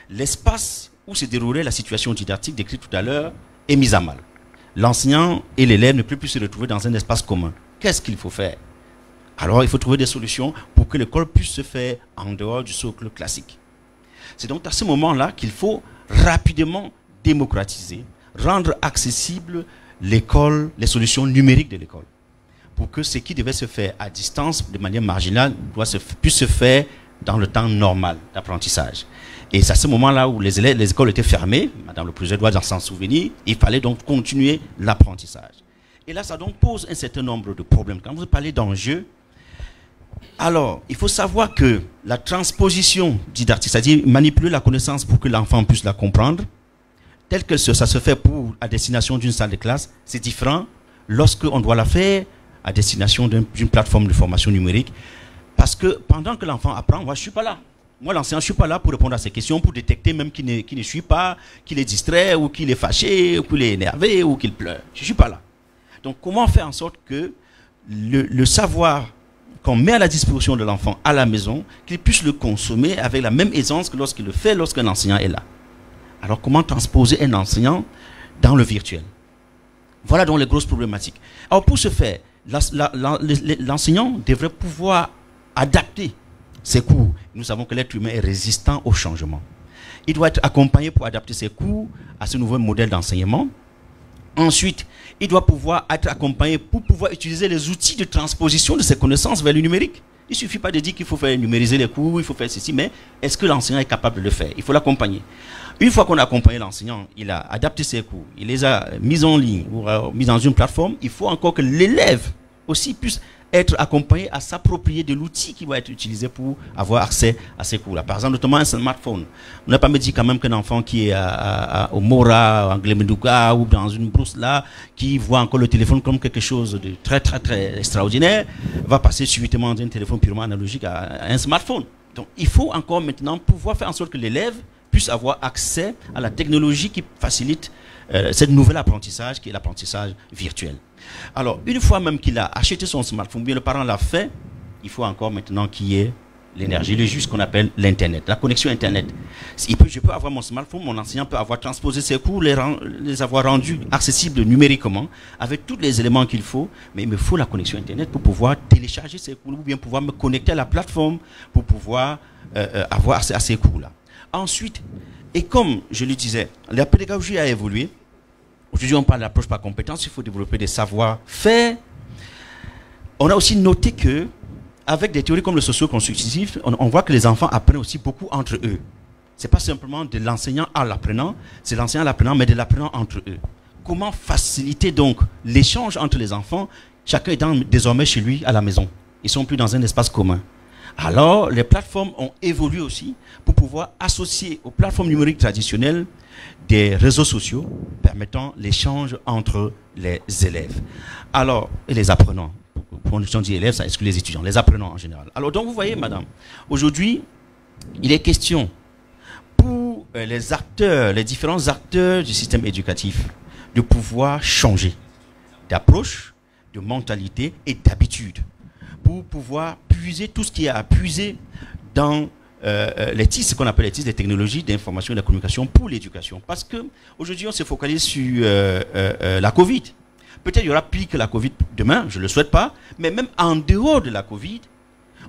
Speaker 4: L'espace où se déroulait la situation didactique décrite tout à l'heure est mise à mal. L'enseignant et l'élève ne peuvent plus se retrouver dans un espace commun. Qu'est-ce qu'il faut faire? Alors il faut trouver des solutions pour que l'école puisse se faire en dehors du socle classique. C'est donc à ce moment-là qu'il faut rapidement démocratiser, rendre accessible l'école, les solutions numériques de l'école, pour que ce qui devait se faire à distance de manière marginale puisse se faire dans le temps normal d'apprentissage. Et c'est à ce moment-là où les écoles étaient fermées, Madame le Président doit s'en souvenir, il fallait donc continuer l'apprentissage. Et là, ça donc pose un certain nombre de problèmes. Quand vous parlez d'enjeux, alors, il faut savoir que la transposition didactique, c'est-à-dire manipuler la connaissance pour que l'enfant puisse la comprendre, tel que ça se fait à destination d'une salle de classe, c'est différent lorsqu'on doit la faire à destination d'une plateforme de formation numérique. Parce que pendant que l'enfant apprend, moi je ne suis pas là. Moi l'enseignant, je ne suis pas là pour répondre à ces questions, pour détecter même qu'il ne suit pas, qu'il est distrait, ou qu'il est fâché, ou qu'il est énervé, ou qu'il pleure. Je ne suis pas là. Donc comment faire en sorte que le savoir qu'on met à la disposition de l'enfant à la maison, qu'il puisse le consommer avec la même aisance que lorsqu'il le fait lorsqu'un enseignant est là. Alors comment transposer un enseignant dans le virtuel? Voilà donc les grosses problématiques. Alors pour ce faire, l'enseignant devrait pouvoir adapter ses cours. Nous savons que l'être humain est résistant au changement. Il doit être accompagné pour adapter ses cours à ce nouveau modèle d'enseignement. Ensuite, il doit pouvoir être accompagné pour pouvoir utiliser les outils de transposition de ses connaissances vers le numérique. Il ne suffit pas de dire qu'il faut faire numériser les cours, il faut faire ceci, mais est-ce que l'enseignant est capable de le faire? Il faut l'accompagner. Une fois qu'on a accompagné l'enseignant, il a adapté ses cours, il les a mis en ligne, ou mis dans une plateforme, il faut encore que l'élève aussi puisse être accompagné à s'approprier de l'outil qui va être utilisé pour avoir accès à ces cours-là. Par exemple, notamment un smartphone. On n'a pas me dit quand même qu'un enfant qui est au Mora, en Glemedouka ou dans une brousse là, qui voit encore le téléphone comme quelque chose de très très très extraordinaire, va passer subitement d'un téléphone purement analogique à un smartphone. Donc il faut encore maintenant pouvoir faire en sorte que l'élève puisse avoir accès à la technologie qui facilite cette nouvel apprentissage qui est l'apprentissage virtuel. Alors, une fois même qu'il a acheté son smartphone, bien le parent l'a fait, il faut encore maintenant qu'il y ait l'énergie, le juste qu'on appelle l'Internet, la connexion Internet. Je peux avoir mon smartphone, mon enseignant peut avoir transposé ses cours, les avoir rendus accessibles numériquement, avec tous les éléments qu'il faut, mais il me faut la connexion Internet pour pouvoir télécharger ces cours, ou bien pouvoir me connecter à la plateforme pour pouvoir avoir accès à ces cours-là. Ensuite, et comme je le disais, la pédagogie a évolué. Aujourd'hui, on parle d'approche par compétence, il faut développer des savoir-faire. On a aussi noté que, avec des théories comme le socio-constructif, on voit que les enfants apprennent aussi beaucoup entre eux. Ce n'est pas simplement de l'enseignant à l'apprenant, c'est l'enseignant à l'apprenant, mais de l'apprenant entre eux. Comment faciliter donc l'échange entre les enfants, chacun étant désormais chez lui à la maison? Ils ne sont plus dans un espace commun. Alors, les plateformes ont évolué aussi pour pouvoir associer aux plateformes numériques traditionnelles des réseaux sociaux permettant l'échange entre les élèves. Alors, et les apprenants. Quand on dit élèves, ça exclut les étudiants, les apprenants en général. Alors, donc, vous voyez, madame, aujourd'hui, il est question pour les acteurs, les différents acteurs du système éducatif, de pouvoir changer d'approche, de mentalité et d'habitude, pour pouvoir puiser tout ce qui est à puiser dans les TIS, ce qu'on appelle les TIS, les technologies d'information et de la communication pour l'éducation. Parce qu'aujourd'hui, on se focalise sur la Covid. Peut-être il y aura pire que la Covid demain, je ne le souhaite pas, mais même en dehors de la Covid,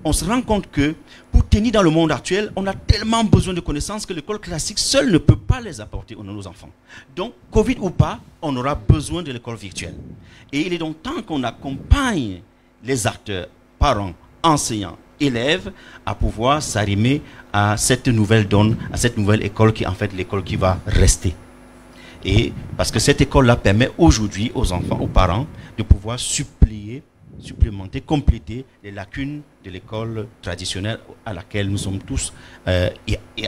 Speaker 4: on se rend compte que pour tenir dans le monde actuel, on a tellement besoin de connaissances que l'école classique seule ne peut pas les apporter à nos enfants. Donc, Covid ou pas, on aura besoin de l'école virtuelle. Et il est donc temps qu'on accompagne les acteurs, parents, enseignants, élèves, à pouvoir s'arrimer à cette nouvelle donne, à cette nouvelle école qui est en fait l'école qui va rester. Et parce que cette école-là permet aujourd'hui aux enfants, aux parents, de pouvoir supplémenter, compléter les lacunes de l'école traditionnelle à laquelle nous sommes tous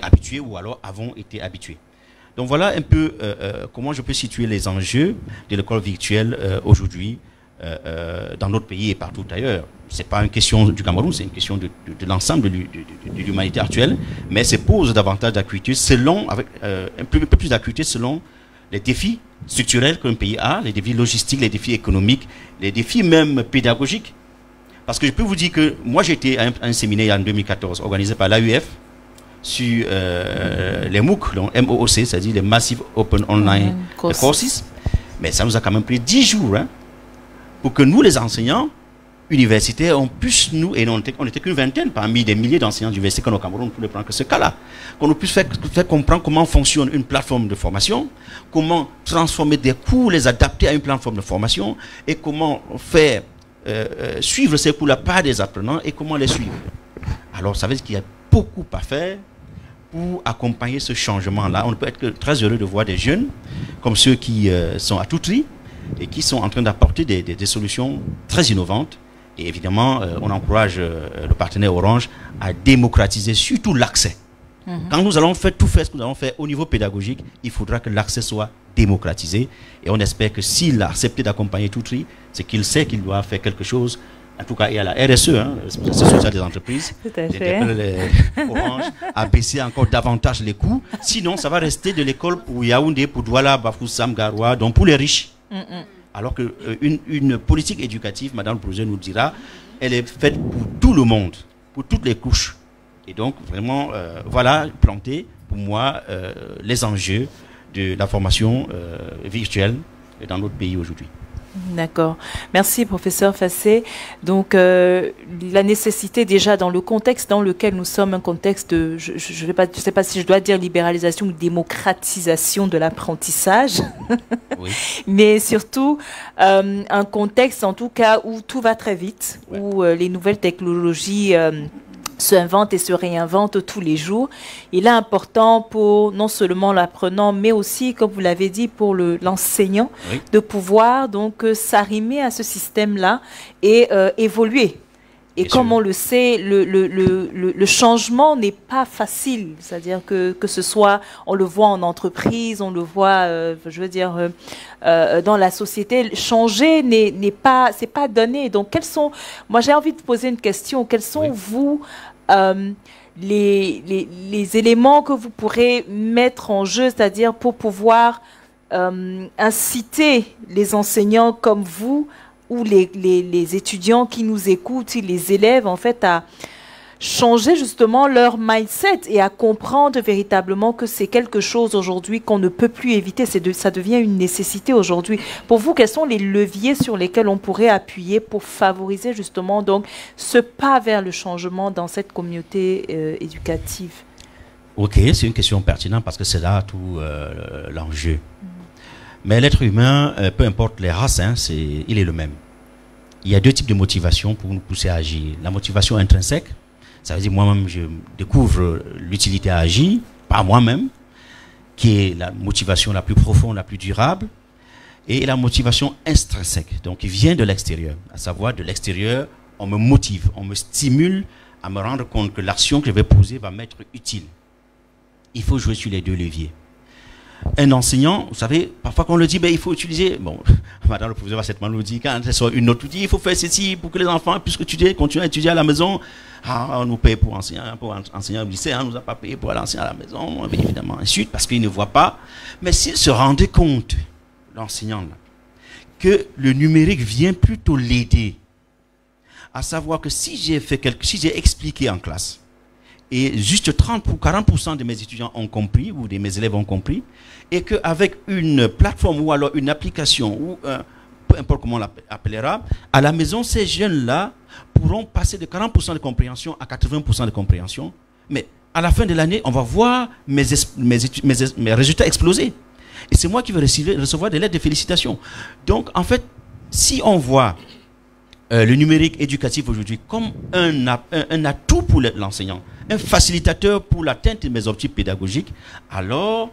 Speaker 4: habitués ou alors avons été habitués. Donc voilà un peu comment je peux situer les enjeux de l'école virtuelle aujourd'hui dans notre pays et partout ailleurs. Ce n'est pas une question du Cameroun, c'est une question de l'ensemble de l'humanité actuelle, mais se pose davantage d'acuité selon, avec un peu plus d'acuité selon les défis structurels qu'un pays a, les défis logistiques, les défis économiques, les défis même pédagogiques. Parce que je peux vous dire que moi j'ai été à un séminaire en 2014 organisé par l'AUF sur les MOOC, donc MOOC, c'est-à-dire les Massive Open Online Courses. Mais ça nous a quand même pris 10 jours pour que nous, les enseignants universitaires, on puisse nous, et on n'était qu'une vingtaine parmi des milliers d'enseignants d'université au Cameroun, pour ne prendre que ce cas-là, qu'on nous puisse faire comprendre comment fonctionne une plateforme de formation, comment transformer des cours, les adapter à une plateforme de formation, et comment faire suivre ces cours-là par des apprenants, et comment les suivre. Alors, ça veut dire qu'il y a beaucoup à faire pour accompagner ce changement-là. On ne peut être que très heureux de voir des jeunes, comme ceux qui sont à Toutri, et qui sont en train d'apporter des solutions très innovantes. Et évidemment, on encourage le partenaire Orange à démocratiser surtout l'accès. Quand nous allons faire tout ce que nous allons faire au niveau pédagogique, il faudra que l'accès soit démocratisé. Et on espère que s'il a accepté d'accompagner Toutri, c'est qu'il sait qu'il doit faire quelque chose. En tout cas, il y a la RSE, responsabilité sociale des entreprises, Orange, à baisser encore davantage les coûts. Sinon, ça va rester de l'école pour Yaoundé, pour Douala, Bafoussam, Garoua, donc pour les riches. Alors qu'une politique éducative, Madame le Président nous dira, elle est faite pour tout le monde, pour toutes les couches. Et donc, vraiment, voilà, planter pour moi les enjeux de la formation virtuelle dans notre pays aujourd'hui.
Speaker 1: D'accord. Merci, professeur Fassé. Donc, la nécessité déjà dans le contexte dans lequel nous sommes, un contexte de, je sais pas si je dois dire libéralisation ou démocratisation de l'apprentissage,
Speaker 4: Oui.
Speaker 1: mais surtout un contexte en tout cas où tout va très vite,
Speaker 4: Ouais.
Speaker 1: où les nouvelles technologies se inventent et se réinventent tous les jours. Il est important pour non seulement l'apprenant, mais aussi, comme vous l'avez dit, pour l'enseignant,
Speaker 4: Oui.
Speaker 1: de pouvoir donc s'arrimer à ce système-là et évoluer. Et
Speaker 4: Bien
Speaker 1: comme
Speaker 4: sûr.
Speaker 1: on le sait, le changement n'est pas facile. C'est-à-dire que ce soit, on le voit en entreprise, on le voit, je veux dire, dans la société, changer n'est pas, c'est pas donné. Donc, moi j'ai envie de poser une question. Quels sont,
Speaker 4: Oui.
Speaker 1: vous, les éléments que vous pourrez mettre en jeu, c'est-à-dire pour pouvoir inciter les enseignants comme vous ou les étudiants qui nous écoutent, les élèves, en fait, à changer justement leur mindset et à comprendre véritablement que c'est quelque chose aujourd'hui qu'on ne peut plus éviter. Ça devient une nécessité aujourd'hui. Pour vous, quels sont les leviers sur lesquels on pourrait appuyer pour favoriser justement donc ce pas vers le changement dans cette communauté éducative?
Speaker 4: Ok, c'est une question pertinente parce que c'est là tout l'enjeu. Mais l'être humain, peu importe les races, hein, il est le même. Il y a deux types de motivation pour nous pousser à agir. La motivation intrinsèque, ça veut dire moi-même, je découvre l'utilité à agir, par moi-même, qui est la motivation la plus profonde, la plus durable, et la motivation extrinsèque, donc qui vient de l'extérieur. À savoir, de l'extérieur, on me motive, on me stimule à me rendre compte que l'action que je vais poser va m'être utile. Il faut jouer sur les deux leviers. Un enseignant, vous savez, parfois quand on le dit, ben, il faut utiliser, bon, madame le professeur va certainement nous dire, quand c'est sur une autre outil, il faut faire ceci pour que les enfants puissent étudier, continuer à étudier à la maison. Ah, on nous paye pour enseigner au lycée, on ne nous a pas payé pour aller enseigner à la maison, bien évidemment, ensuite, parce qu'ils ne voient pas. Mais s'il se rendait compte, l'enseignant, là, que le numérique vient plutôt l'aider, à savoir que si j'ai expliqué en classe, et juste 30 ou 40% de mes étudiants ont compris, ou de mes élèves ont compris, et qu'avec une plateforme ou alors une application, ou peu importe comment on l'appellera, à la maison, ces jeunes-là pourront passer de 40% de compréhension à 80% de compréhension. Mais à la fin de l'année, on va voir mes résultats exploser. Et c'est moi qui vais recevoir des lettres de félicitations. Donc, en fait, si on voit le numérique éducatif aujourd'hui comme un atout pour l'enseignant, un facilitateur pour l'atteinte de mes objectifs pédagogiques, alors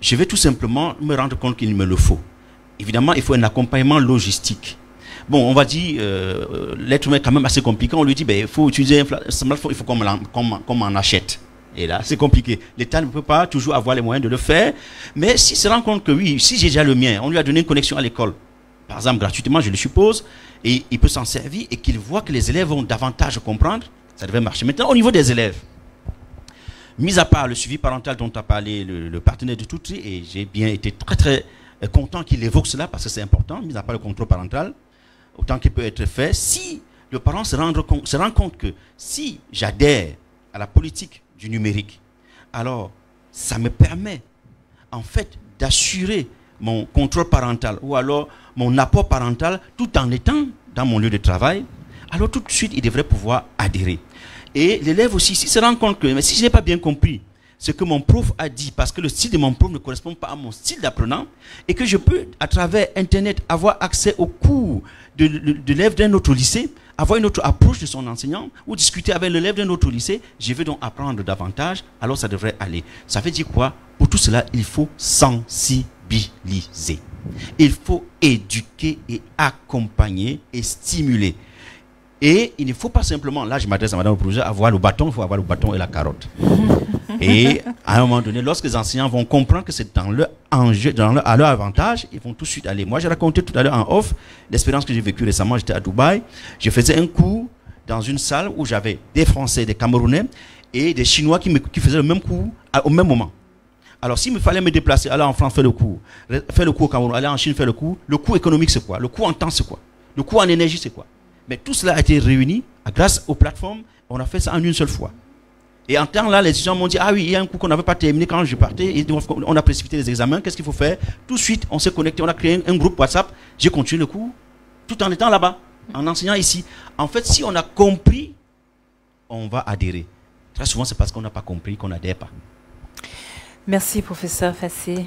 Speaker 4: je vais tout simplement me rendre compte qu'il me le faut. Évidemment, il faut un accompagnement logistique. Bon, on va dire, l'être humain est quand même assez compliqué. On lui dit, ben, il faut utiliser un smartphone, il faut qu'on en achète. Et là, c'est compliqué. L'État ne peut pas toujours avoir les moyens de le faire. Mais s'il se rend compte que oui, si j'ai déjà le mien, on lui a donné une connexion à l'école, par exemple gratuitement, je le suppose, et il peut s'en servir et qu'il voit que les élèves vont davantage comprendre, ça devrait marcher. Maintenant, au niveau des élèves, mis à part le suivi parental dont a parlé le partenaire de Tutri, et j'ai bien été très très content qu'il évoque cela parce que c'est important, mis à part le contrôle parental, autant qu'il peut être fait, si le parent se rend compte que si j'adhère à la politique du numérique, alors ça me permet en fait d'assurer mon contrôle parental ou alors mon apport parental tout en étant dans mon lieu de travail, alors tout de suite il devrait pouvoir adhérer. Et l'élève aussi, s'il se rend compte que mais si je n'ai pas bien compris ce que mon prof a dit, parce que le style de mon prof ne correspond pas à mon style d'apprenant, et que je peux, à travers Internet, avoir accès aux cours de l'élève d'un autre lycée, avoir une autre approche de son enseignant, ou discuter avec l'élève d'un autre lycée, je vais donc apprendre davantage, alors ça devrait aller. Ça veut dire quoi? Pour tout cela, il faut sensibiliser. Il faut éduquer et accompagner et stimuler. Et il ne faut pas simplement, là je m'adresse à madame le professeur, avoir le bâton, il faut avoir le bâton et la carotte. Et à un moment donné, lorsque les enseignants vont comprendre que c'est dans leur enjeu, à leur avantage, ils vont tout de suite aller. Moi j'ai raconté tout à l'heure en off l'expérience que j'ai vécue récemment, j'étais à Dubaï, je faisais un cours dans une salle où j'avais des Français, des Camerounais et des Chinois qui faisaient le même cours au même moment. Alors s'il me fallait me déplacer, aller en France faire le cours au Cameroun, aller en Chine faire le cours économique c'est quoi? Le coût en temps c'est quoi? Le coût en énergie c'est quoi? Mais tout cela a été réuni grâce aux plateformes. On a fait ça en une seule fois. Et en temps là, les étudiants m'ont dit, ah oui, il y a un cours qu'on n'avait pas terminé quand je partais, et donc on a précipité les examens, qu'est-ce qu'il faut faire? Tout de suite, on s'est connecté, on a créé un groupe WhatsApp, j'ai continué le cours, tout en étant là-bas, en enseignant ici. En fait, si on a compris, on va adhérer. Très souvent, c'est parce qu'on n'a pas compris qu'on n'adhère pas.
Speaker 1: Merci, professeur Fassé.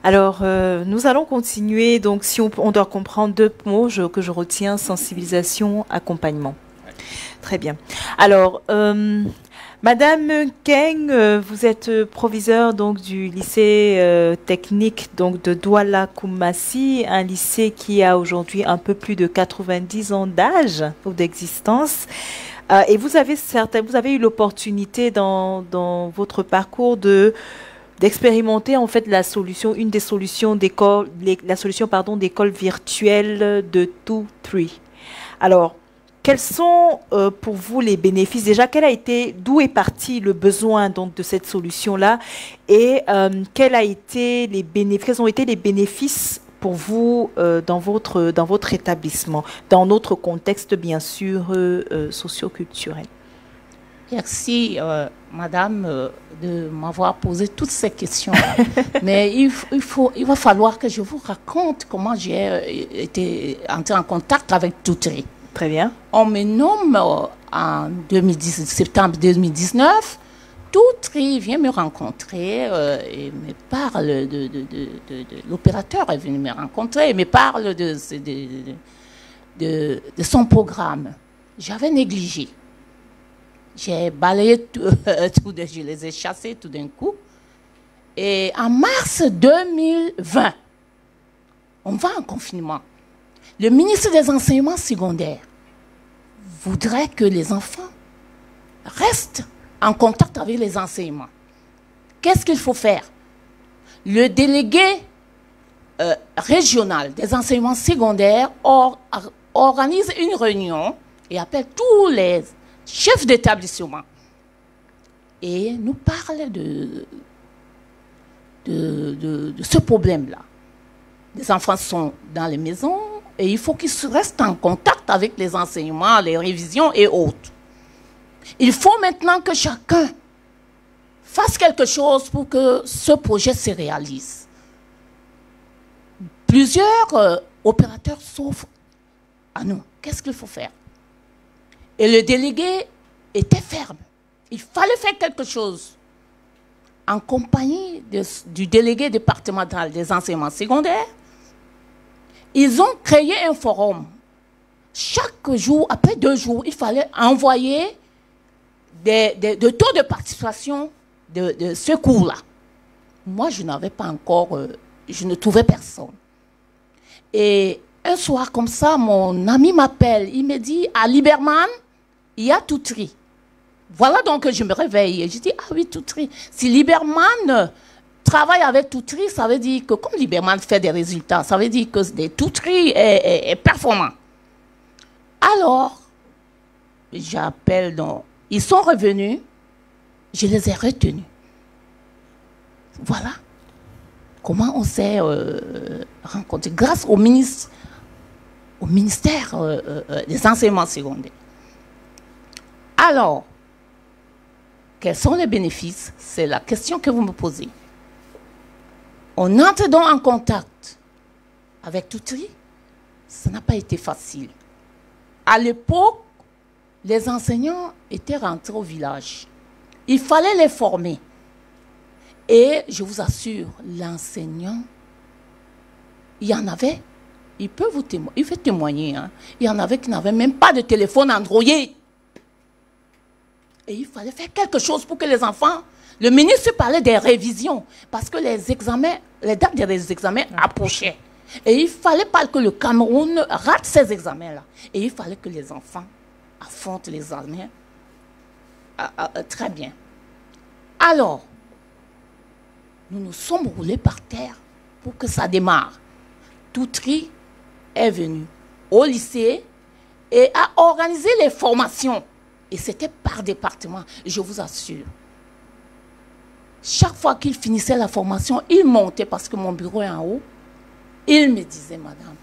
Speaker 1: Alors, nous allons continuer. Donc, si on doit comprendre deux mots que je retiens, sensibilisation, accompagnement. Très bien. Alors, Madame Keng, vous êtes proviseure donc, du lycée technique donc, de Douala Koumassi, un lycée qui a aujourd'hui un peu plus de 90 ans d'âge ou d'existence. Et vous avez eu l'opportunité dans votre parcours d'expérimenter en fait une des solutions d'école virtuelle de 2-3. Alors, quels sont pour vous les bénéfices? Déjà, d'où est parti le besoin donc de cette solution-là, et quels ont été les bénéfices pour vous dans votre établissement, dans notre contexte bien sûr socio-culturel?
Speaker 5: Merci, madame, de m'avoir posé toutes ces questions-là. Mais il va falloir que je vous raconte comment j'ai été entré en contact avec Toutri.
Speaker 1: Très bien.
Speaker 5: On me nomme en septembre 2019. Toutri vient me rencontrer et me parle de l'opérateur est venu me rencontrer et me parle de son programme. J'avais négligé. J'ai balayé je les ai chassés tout d'un coup. Et en mars 2020, on va en confinement. Le ministre des Enseignements secondaires voudrait que les enfants restent en contact avec les enseignements. Qu'est-ce qu'il faut faire? Le délégué régional des enseignements secondaires organise une réunion et appelle tous les chefs d'établissement et nous parle de ce problème-là. Les enfants sont dans les maisons et il faut qu'ils restent en contact avec les enseignements, les révisions et autres. Il faut maintenant que chacun fasse quelque chose pour que ce projet se réalise. Plusieurs opérateurs s'offrent à nous. Qu'est-ce qu'il faut faire? Et le délégué était ferme. Il fallait faire quelque chose. En compagnie du délégué départemental des enseignements secondaires, ils ont créé un forum. Chaque jour, après 2 jours, il fallait envoyer des taux de participation de ce cours-là. Moi, je n'avais pas encore, je ne trouvais personne. Et un soir comme ça, mon ami m'appelle. Il me dit, à Liberman, il y a Toutri. Voilà donc que je me réveille. Et je dis, ah oui, Toutri. Si Liberman travaille avec Toutri, ça veut dire que comme Liberman fait des résultats, ça veut dire que Toutri est performant. Alors, j'appelle donc. Ils sont revenus, je les ai retenus. Voilà comment on s'est rencontrés, grâce au ministère des enseignements secondaires. Alors, quels sont les bénéfices? C'est la question que vous me posez. On entre donc en contact avec Toutri. Ça n'a pas été facile. À l'époque, les enseignants étaient rentrés au village. Il fallait les former. Et je vous assure, l'enseignant, il y en avait, il peut témoigner, hein, il y en avait qui n'avaient même pas de téléphone Android. Et il fallait faire quelque chose pour que les enfants... Le ministre parlait des révisions, parce que les dates des examens approchaient. Et il ne fallait pas que le Cameroun rate ces examens-là. Et il fallait que les enfants affrontent les examens très bien. Alors, nous nous sommes roulés par terre pour que ça démarre. Toutri est venu au lycée et a organisé les formations. Et c'était par département, je vous assure. Chaque fois qu'il finissait la formation, il montait, parce que mon bureau est en haut. Il me disait, madame,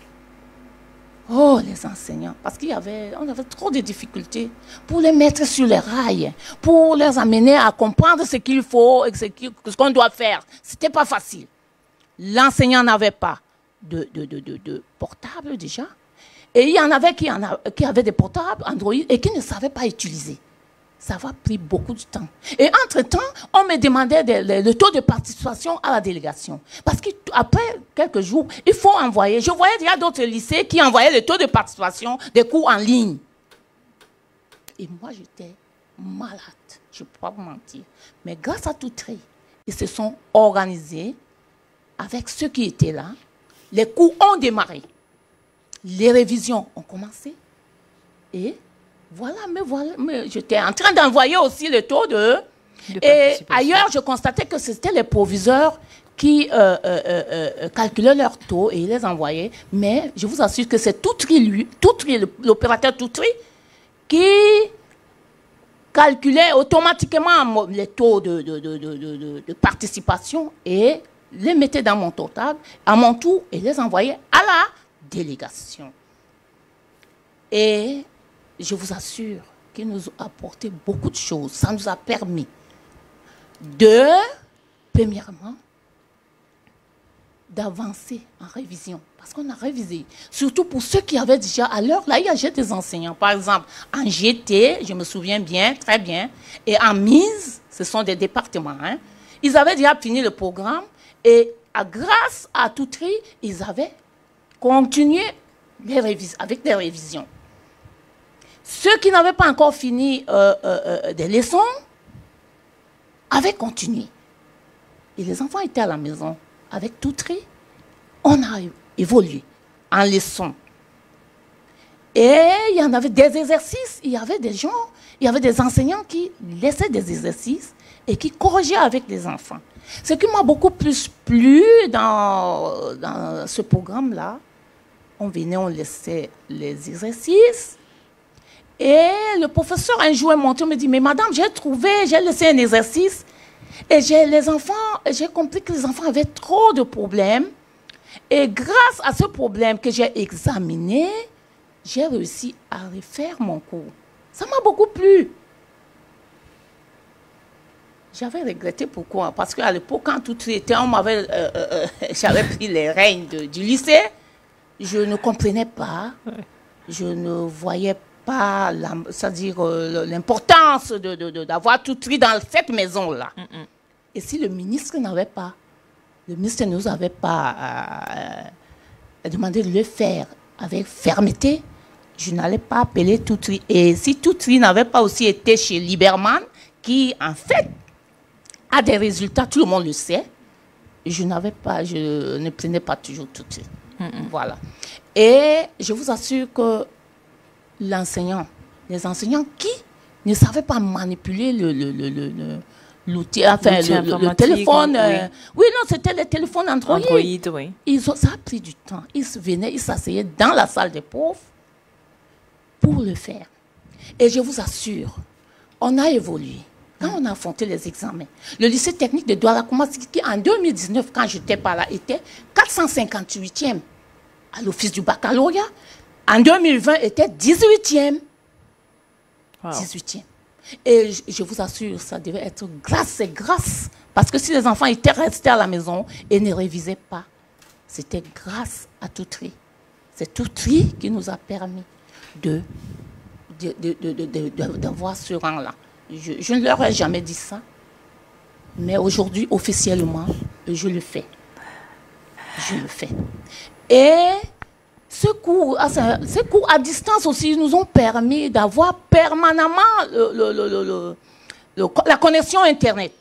Speaker 5: Oh, les enseignants, parce qu'on avait trop de difficultés pour les mettre sur les rails, pour les amener à comprendre ce qu'il faut et ce qu'on doit faire. Ce n'était pas facile. L'enseignant n'avait pas de portable déjà. Et il y en avait qui avaient des portables Android et qui ne savaient pas utiliser. Ça va pris beaucoup de temps. Et entre-temps, on me demandait le taux de participation à la délégation. Parce qu'après quelques jours, il faut envoyer. Je voyais déjà d'autres lycées qui envoyaient le taux de participation des cours en ligne. Et moi, j'étais malade. Je ne peux pas vous mentir. Mais grâce à Toutri, ils se sont organisés avec ceux qui étaient là. Les cours ont démarré. Les révisions ont commencé. Et voilà, mais j'étais en train d'envoyer aussi le taux de... Et ailleurs, je constatais que c'était les proviseurs qui calculaient leur taux et ils les envoyaient. Mais je vous assure que c'est Toutri, l'opérateur Toutri, qui calculait automatiquement les taux de participation et les mettait dans mon total, à mon tour, et les envoyait à la délégation. Et je vous assure qu'il nous a apporté beaucoup de choses. Ça nous a permis premièrement, d'avancer en révision. Parce qu'on a révisé. Surtout pour ceux qui avaient déjà, à l'heure, là, il y a des enseignants. Par exemple, en GT, je me souviens bien, très bien, et en mise, ce sont des départements. Hein, ils avaient déjà fini le programme et grâce à Toutri, ils avaient continué avec des révisions. Ceux qui n'avaient pas encore fini des leçons avaient continué. Et les enfants étaient à la maison. Avec Toutri, on a évolué en leçons. Et il y en avait des exercices, il y avait des gens, il y avait des enseignants qui laissaient des exercices et qui corrigeaient avec les enfants. Ce qui m'a beaucoup plus plu dans ce programme-là, on venait, on laissait les exercices. Et le professeur, un jour, est monté, me dit, mais madame, j'ai laissé un exercice. Et j'ai compris que les enfants avaient trop de problèmes. Et grâce à ce problème que j'ai examiné, j'ai réussi à refaire mon cours. Ça m'a beaucoup plu. J'avais regretté pourquoi. Parce qu'à l'époque, quand tout était, j'avais pris les rênes du lycée, je ne comprenais pas, je ne voyais pas, c'est-à-dire l'importance d'avoir tout tri dans cette maison-là. Et si le ministre ne nous avait pas demandé de le faire avec fermeté, je n'allais pas appeler Toutri. Et si Toutri n'avait pas aussi été chez Lieberman, qui en fait a des résultats, tout le monde le sait, je ne prenais pas toujours Toutri. Voilà. Et je vous assure que les enseignants qui ne savaient pas manipuler l'outil, enfin le téléphone. Oui, non, c'était le téléphone Android. Oui. Ça a pris du temps. Ils venaient, ils s'asseyaient dans la salle des profs pour le faire. Et je vous assure, on a évolué. Quand on a affronté les examens, le lycée technique de Douala Koumassi, qui en 2019, quand j'étais par là, était 458e à l'office du baccalauréat. En 2020, était 18e. Wow. 18e. Et je vous assure, ça devait être grâce. Parce que si les enfants étaient restés à la maison et ne révisaient pas, c'était grâce à Toutri. C'est Toutri qui nous a permis d'avoir ce rang-là. Je ne leur ai jamais dit ça. Mais aujourd'hui, officiellement, je le fais. Je le fais. Et ce cours à distance aussi nous ont permis d'avoir permanemment la connexion Internet.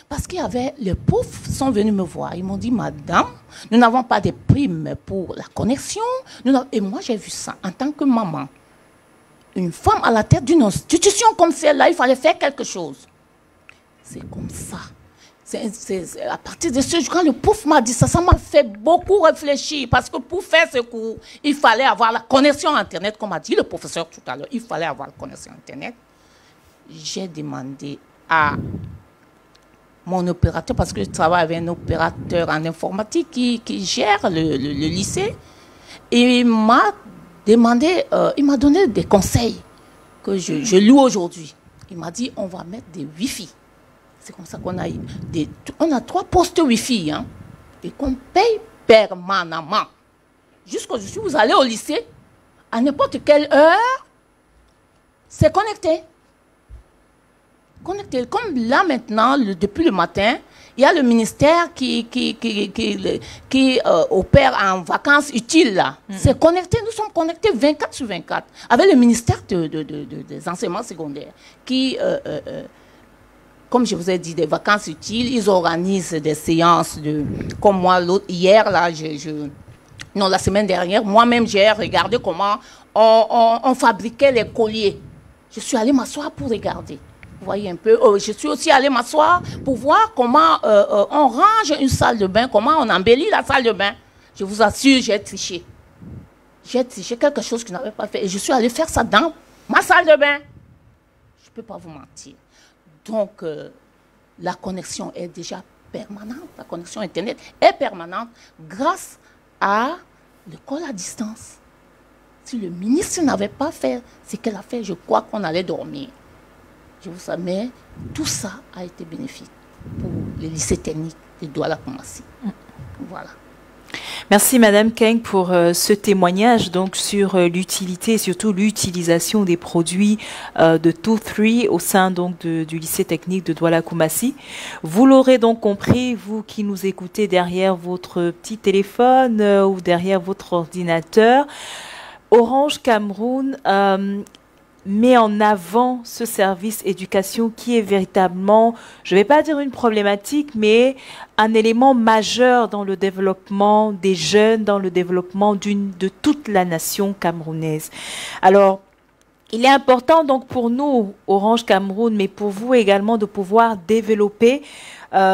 Speaker 5: Parce qu'il y avait, les profs sont venus me voir. Ils m'ont dit, madame, nous n'avons pas de primes pour la connexion. Et moi, j'ai vu ça en tant que maman. Une femme à la tête d'une institution comme celle-là, il fallait faire quelque chose. C'est comme ça. C'est à partir de ce jour, quand le prof m'a dit ça, ça m'a fait beaucoup réfléchir. Parce que pour faire ce cours, il fallait avoir la connexion Internet, comme a dit le professeur tout à l'heure. Il fallait avoir la connexion Internet. J'ai demandé à mon opérateur, parce que je travaille avec un opérateur en informatique qui gère le lycée, et il m'a demandé, il m'a donné des conseils que je loue aujourd'hui. Il m'a dit, on va mettre des Wi-Fi. C'est comme ça qu'on a on a 3 postes Wi-Fi, hein, et qu'on paye permanemment. Jusqu'aujourd'hui, vous allez au lycée, à n'importe quelle heure, c'est connecté. Connecté. Comme là maintenant, depuis le matin, il y a le ministère qui opère en vacances utiles là. C'est connecté, nous sommes connectés 24 sur 24 avec le ministère des enseignements secondaires qui, comme je vous ai dit, des vacances utiles, ils organisent des séances comme moi hier là, non, la semaine dernière, moi-même j'ai regardé comment on fabriquait les colliers. Je suis allée m'asseoir pour regarder. Vous voyez un peu. Je suis aussi allée m'asseoir pour voir comment on range une salle de bain, comment on embellit la salle de bain. Je vous assure, j'ai triché. J'ai triché quelque chose que je n'avais pas fait. Et je suis allée faire ça dans ma salle de bain. Je ne peux pas vous mentir. Donc, la connexion est déjà permanente. La connexion Internet est permanente grâce à l'école à distance. Si le ministre n'avait pas fait ce qu'elle a fait, je crois qu'on allait dormir. Je vous savais, mais tout ça a été bénéfique pour les lycées techniques de Douala-Koumassi. Voilà.
Speaker 1: Merci Madame Keng pour ce témoignage donc sur l'utilité et surtout l'utilisation des produits de 2-3 au sein donc du lycée technique de Douala-Koumassi. Vous l'aurez donc compris, vous qui nous écoutez derrière votre petit téléphone ou derrière votre ordinateur, Orange Cameroun met en avant ce service éducation qui est véritablement, je ne vais pas dire une problématique, mais un élément majeur dans le développement des jeunes, dans le développement de toute la nation camerounaise. Alors, il est important donc pour nous, Orange Cameroun, mais pour vous également de pouvoir développer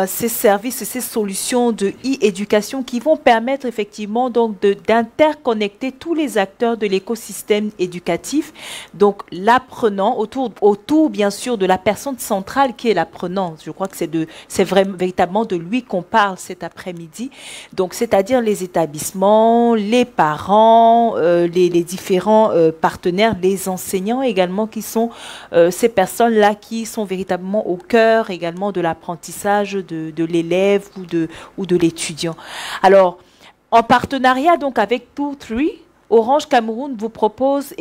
Speaker 1: ces services et ces solutions de e-éducation qui vont permettre effectivement donc d'interconnecter tous les acteurs de l'écosystème éducatif. Donc l'apprenant autour bien sûr de la personne centrale qui est l'apprenant. Je crois que c'est véritablement de lui qu'on parle cet après-midi. Donc c'est-à-dire les établissements, les parents, les différents partenaires, les enseignants également qui sont ces personnes-là qui sont véritablement au cœur également de l'apprentissage de l'élève ou de l'étudiant. Alors, en partenariat donc avec 2-3, Orange Cameroun vous propose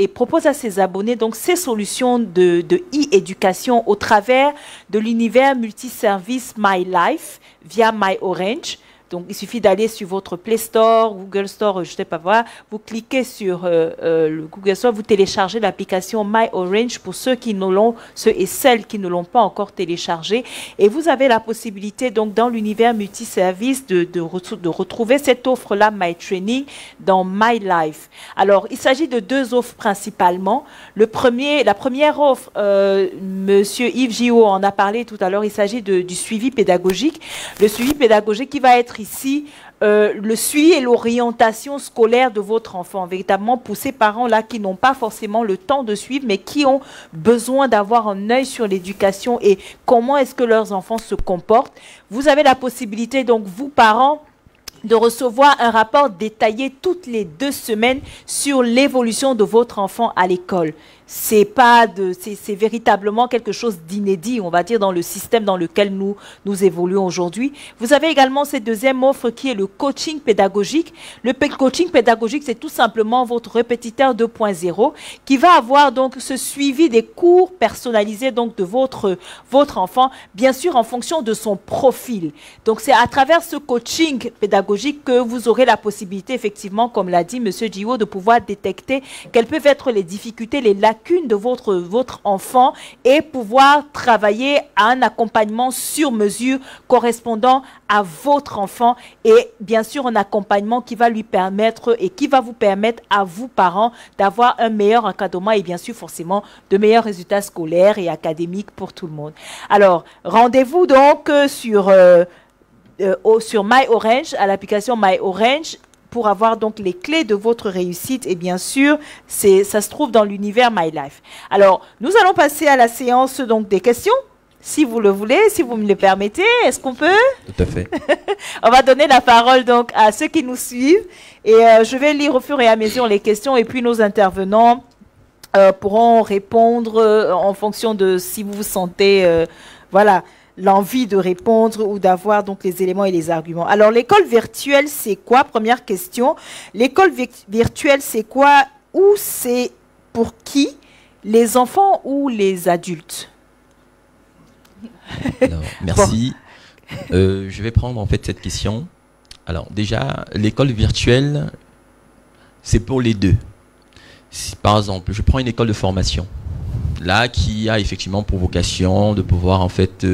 Speaker 1: à ses abonnés donc ces solutions de e-éducation au travers de l'univers multiservice My Life via My Orange. Donc, il suffit d'aller sur votre Play Store, Google Store, je ne sais pas voir. Vous cliquez sur le Google Store, vous téléchargez l'application My Orange pour ceux et celles qui ne l'ont pas encore téléchargée. Et vous avez la possibilité, donc, dans l'univers multiservice, de retrouver cette offre-là, My Training, dans My Life. Alors, il s'agit de 2 offres principalement. La première offre, Monsieur Yves Gio en a parlé tout à l'heure, il s'agit du suivi pédagogique. Le suivi pédagogique qui va être ici le suivi et l'orientation scolaire de votre enfant, véritablement pour ces parents-là qui n'ont pas forcément le temps de suivre, mais qui ont besoin d'avoir un œil sur l'éducation et comment est-ce que leurs enfants se comportent. Vous avez la possibilité, donc, vous, parents, de recevoir un rapport détaillé toutes les 2 semaines sur l'évolution de votre enfant à l'école. C'est véritablement quelque chose d'inédit, on va dire, dans le système dans lequel nous évoluons aujourd'hui. Vous avez également cette deuxième offre qui est le coaching pédagogique. Le coaching pédagogique, c'est tout simplement votre répétiteur 2.0 qui va avoir donc ce suivi des cours personnalisés donc de votre enfant, bien sûr en fonction de son profil. Donc c'est à travers ce coaching pédagogique que vous aurez la possibilité, effectivement, comme l'a dit M. Gio, de pouvoir détecter quelles peuvent être les difficultés, les lacunes de votre enfant et pouvoir travailler à un accompagnement sur mesure correspondant à votre enfant et bien sûr un accompagnement qui va lui permettre et qui va vous permettre à vous parents d'avoir un meilleur encadrement et bien sûr forcément de meilleurs résultats scolaires et académiques pour tout le monde. Alors rendez-vous donc sur My Orange, à l'application My Orange, pour avoir donc les clés de votre réussite et bien sûr, ça se trouve dans l'univers My Life. Alors, nous allons passer à la séance donc des questions. si vous le voulez, si vous me le permettez. Est-ce qu'on peut?
Speaker 2: Tout à fait.
Speaker 1: On va donner la parole donc à ceux qui nous suivent. Et je vais lire au fur et à mesure les questions. Et puis nos intervenants pourront répondre en fonction de si vous vous sentez... voilà, l'envie de répondre ou d'avoir donc les éléments et les arguments. Alors, l'école virtuelle, c'est quoi? Première question. L'école virtuelle, c'est quoi? Ou c'est pour qui? Les enfants ou les adultes?
Speaker 2: Alors, merci. Je vais prendre en fait cette question. Alors, déjà, l'école virtuelle, c'est pour les deux. Si, par exemple, je prends une école de formation. Là, qui a effectivement pour vocation de pouvoir en fait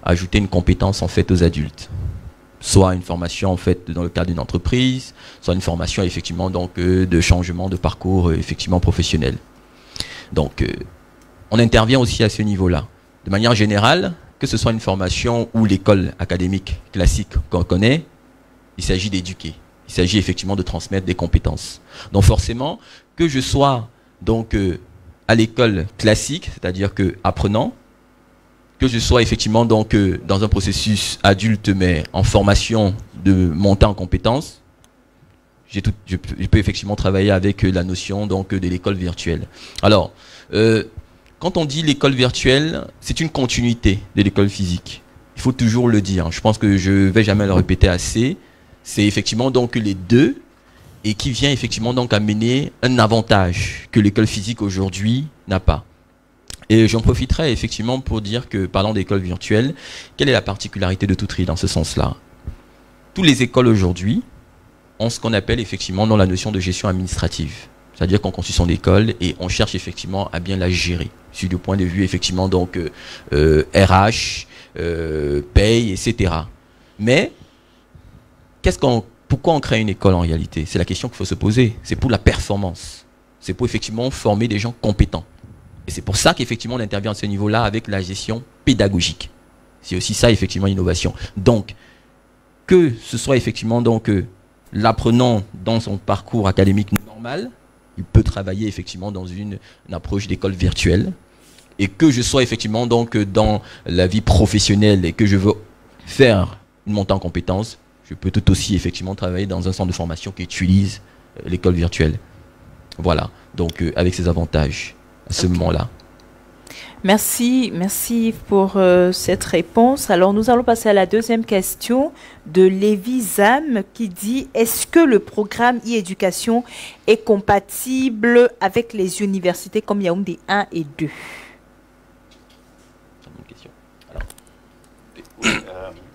Speaker 2: ajouter une compétence en fait aux adultes, soit une formation en fait dans le cadre d'une entreprise, soit une formation effectivement donc de changement de parcours effectivement professionnel. Donc, on intervient aussi à ce niveau-là. De manière générale, que ce soit une formation ou l'école académique classique qu'on connaît, il s'agit d'éduquer. Il s'agit effectivement de transmettre des compétences. Donc forcément, que je sois donc à l'école classique, c'est-à-dire que apprenant, que je sois effectivement donc dans un processus adulte mais en formation de montée en compétences, je peux effectivement travailler avec la notion donc de l'école virtuelle. Alors, quand on dit l'école virtuelle, c'est une continuité de l'école physique. Il faut toujours le dire. Je pense que je ne vais jamais le répéter assez. C'est effectivement donc les deux et qui vient effectivement donc amener un avantage que l'école physique aujourd'hui n'a pas. Et j'en profiterai effectivement pour dire que, parlant d'école virtuelle, quelle est la particularité de Touterie dans ce sens-là? Toutes les écoles aujourd'hui ont ce qu'on appelle effectivement dans la notion de gestion administrative. C'est-à-dire qu'on construit son école et on cherche effectivement à bien la gérer. Sur le point de vue effectivement donc RH, paye, etc. Mais pourquoi on crée une école en réalité? C'est la question qu'il faut se poser. C'est pour la performance. C'est pour effectivement former des gens compétents. Et c'est pour ça qu'effectivement on intervient à ce niveau-là avec la gestion pédagogique. C'est aussi ça effectivement l'innovation. Donc, que ce soit effectivement donc l'apprenant dans son parcours académique normal, il peut travailler effectivement dans une approche d'école virtuelle. Et que je sois effectivement donc dans la vie professionnelle et que je veux faire une montée en compétences, je peux tout aussi effectivement travailler dans un centre de formation qui utilise l'école virtuelle. Voilà, donc avec ses avantages à ce moment-là.
Speaker 1: Merci pour cette réponse. Alors nous allons passer à la deuxième question de Lévi Zam qui dit: est-ce que le programme e-éducation est compatible avec les universités comme Yaoundé 1 et 2?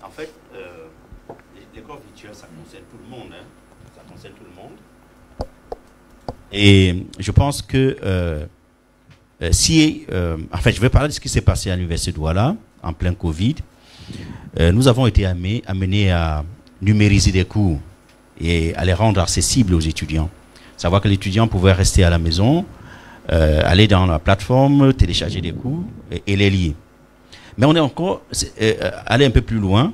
Speaker 4: En fait, l'école virtuelle, ça concerne tout le monde. Hein. Ça concerne tout le monde. Et je pense que en fait, je vais parler de ce qui s'est passé à l'université de Douala en plein Covid. Nous avons été amenés à numériser des cours et à les rendre accessibles aux étudiants. Savoir que l'étudiant pouvait rester à la maison, aller dans la plateforme, télécharger des cours et les lire. Mais on est encore allé un peu plus loin.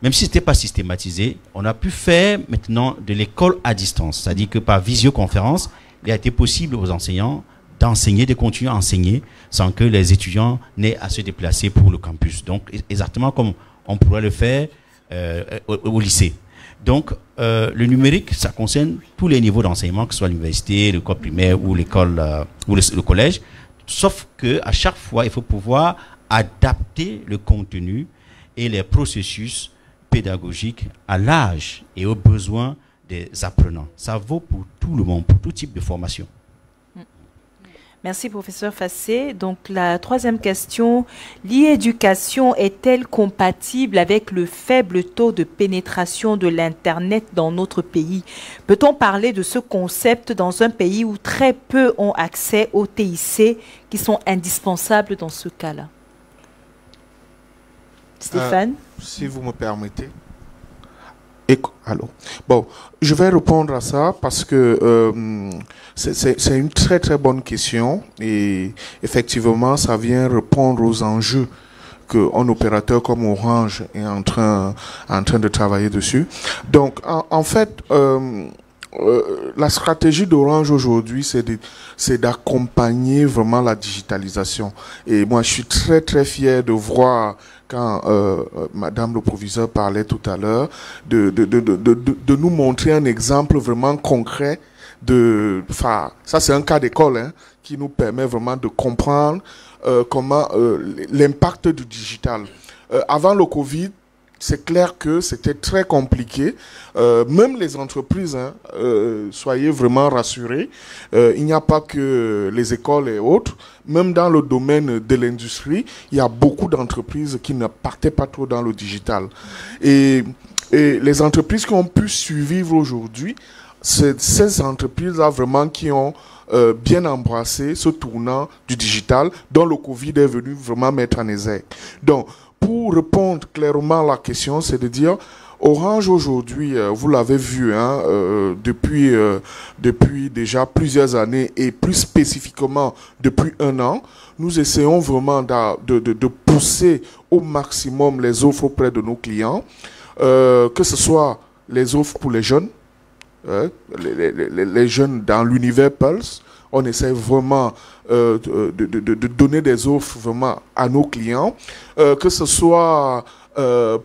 Speaker 4: Même si ce n'était pas systématisé, on a pu faire maintenant de l'école à distance. C'est-à-dire que par visioconférence, il a été possible aux enseignants d'enseigner, de continuer à enseigner sans que les étudiants n'aient à se déplacer pour le campus. Donc, exactement comme on pourrait le faire au lycée. Donc, le numérique, ça concerne tous les niveaux d'enseignement, que ce soit l'université, l'école primaire ou l'école ou le collège. Sauf qu'à chaque fois, il faut pouvoir adapter le contenu et les processus pédagogiques à l'âge et aux besoins des apprenants. Ça vaut pour tout le monde, pour tout type de formation.
Speaker 1: Merci, professeur Fassé. Donc, la troisième question, l'e-éducation est-elle compatible avec le faible taux de pénétration de l'Internet dans notre pays? Peut-on parler de ce concept dans un pays où très peu ont accès aux TIC qui sont indispensables dans ce cas-là? Stéphane?
Speaker 3: Si vous me permettez. Allô. Bon, je vais répondre à ça parce que c'est une très très bonne question et effectivement ça vient répondre aux enjeux qu'un opérateur comme Orange est en train de travailler dessus. Donc en fait, la stratégie d'Orange aujourd'hui, c'est d'accompagner vraiment la digitalisation. Et moi, je suis très, très fier de voir, quand Madame le proviseur parlait tout à l'heure, de nous montrer un exemple vraiment concret ça c'est un cas d'école, hein, qui nous permet vraiment de comprendre comment l'impact du digital. Avant le Covid, c'est clair que c'était très compliqué. Même les entreprises, hein, soyez vraiment rassurés, il n'y a pas que les écoles et autres. Même dans le domaine de l'industrie, il y a beaucoup d'entreprises qui ne partaient pas trop dans le digital. Et les entreprises qui ont pu survivre aujourd'hui, c'est ces entreprises-là vraiment qui ont bien embrassé ce tournant du digital dont le Covid est venu vraiment mettre en exergue. Donc, pour répondre clairement à la question, c'est de dire, Orange aujourd'hui, vous l'avez vu, hein, depuis déjà plusieurs années et plus spécifiquement depuis 1 an, nous essayons vraiment de pousser au maximum les offres auprès de nos clients, que ce soit les offres pour les jeunes, les jeunes dans l'univers Pulse. On essaie vraiment de donner des offres vraiment à nos clients, que ce soit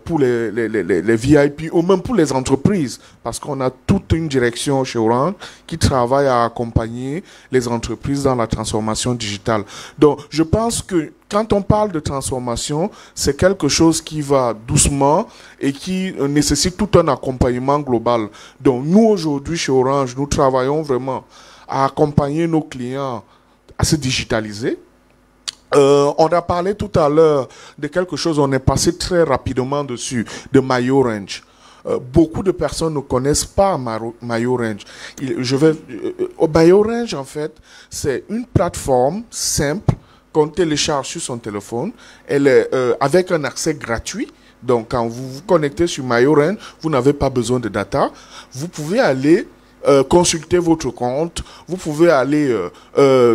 Speaker 3: pour les VIP ou même pour les entreprises, parce qu'on a toute une direction chez Orange qui travaille à accompagner les entreprises dans la transformation digitale. Donc, je pense que quand on parle de transformation, c'est quelque chose qui va doucement et qui nécessite tout un accompagnement global. Donc, nous, aujourd'hui, chez Orange, nous travaillons vraiment à accompagner nos clients à se digitaliser. On a parlé tout à l'heure de quelque chose, on est passé très rapidement dessus, de MyOrange. Beaucoup de personnes ne connaissent pas MyOrange. MyOrange, en fait, c'est une plateforme simple qu'on télécharge sur son téléphone. Elle est avec un accès gratuit. Donc, quand vous vous connectez sur MyOrange, vous n'avez pas besoin de data. Vous pouvez aller consulter votre compte, vous pouvez aller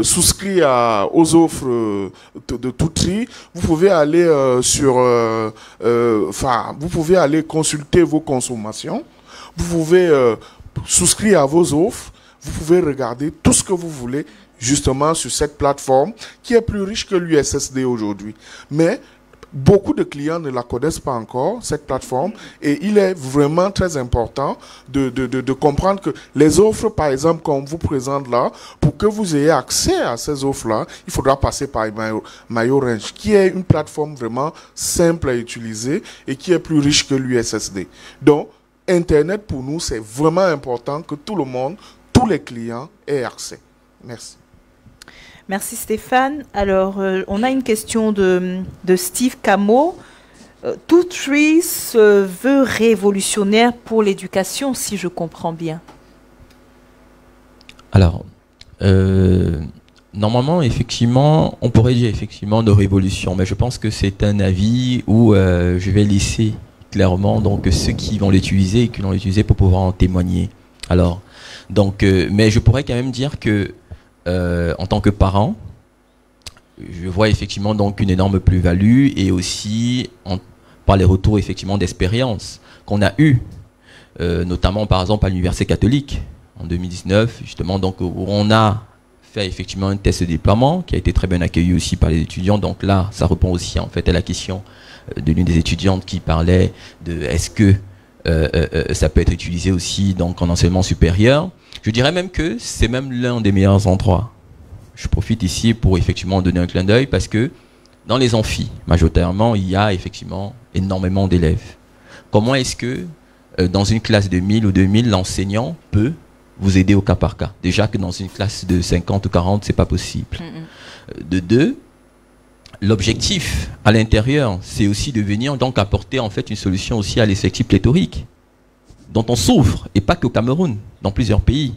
Speaker 3: souscrire aux offres de tout tri, vous pouvez aller vous pouvez aller consulter vos consommations, vous pouvez souscrire à vos offres, vous pouvez regarder tout ce que vous voulez justement sur cette plateforme qui est plus riche que l'USSD aujourd'hui. Mais beaucoup de clients ne la connaissent pas encore, cette plateforme, et il est vraiment très important de comprendre que les offres, par exemple, qu'on vous présente là, pour que vous ayez accès à ces offres-là, il faudra passer par MyOrange, qui est une plateforme vraiment simple à utiliser et qui est plus riche que l'USSD. Donc, Internet, pour nous, c'est vraiment important que tout le monde, tous les clients aient accès. Merci.
Speaker 1: Merci Stéphane. Alors, on a une question de Steve Camo. Toutry se veut révolutionnaire pour l'éducation, si je comprends bien.
Speaker 2: Alors, normalement, effectivement, on pourrait dire effectivement de révolution, mais je pense que c'est un avis où je vais laisser clairement donc ceux qui vont l'utiliser et qui l'ont utilisé pour pouvoir en témoigner. Alors, donc, mais je pourrais quand même dire que en tant que parent, je vois effectivement donc une énorme plus-value et aussi par les retours effectivement d'expérience qu'on a eu, notamment par exemple à l'Université catholique en 2019, justement, donc où on a fait effectivement un test de déploiement qui a été très bien accueilli aussi par les étudiants. Donc là, ça répond aussi en fait à la question de l'une des étudiantes qui parlait de est-ce que ça peut être utilisé aussi donc en enseignement supérieur. Je dirais même que c'est même l'un des meilleurs endroits. Je profite ici pour effectivement donner un clin d'œil parce que dans les amphis, majoritairement, il y a effectivement énormément d'élèves. Comment est-ce que dans une classe de 1000 ou 2000, l'enseignant peut vous aider au cas par cas? Déjà que dans une classe de 50 ou 40, c'est pas possible. De deux, l'objectif à l'intérieur, c'est aussi de venir donc apporter en fait une solution aussi à l'effectif pléthorique dont on souffre, et pas qu'au Cameroun, dans plusieurs pays.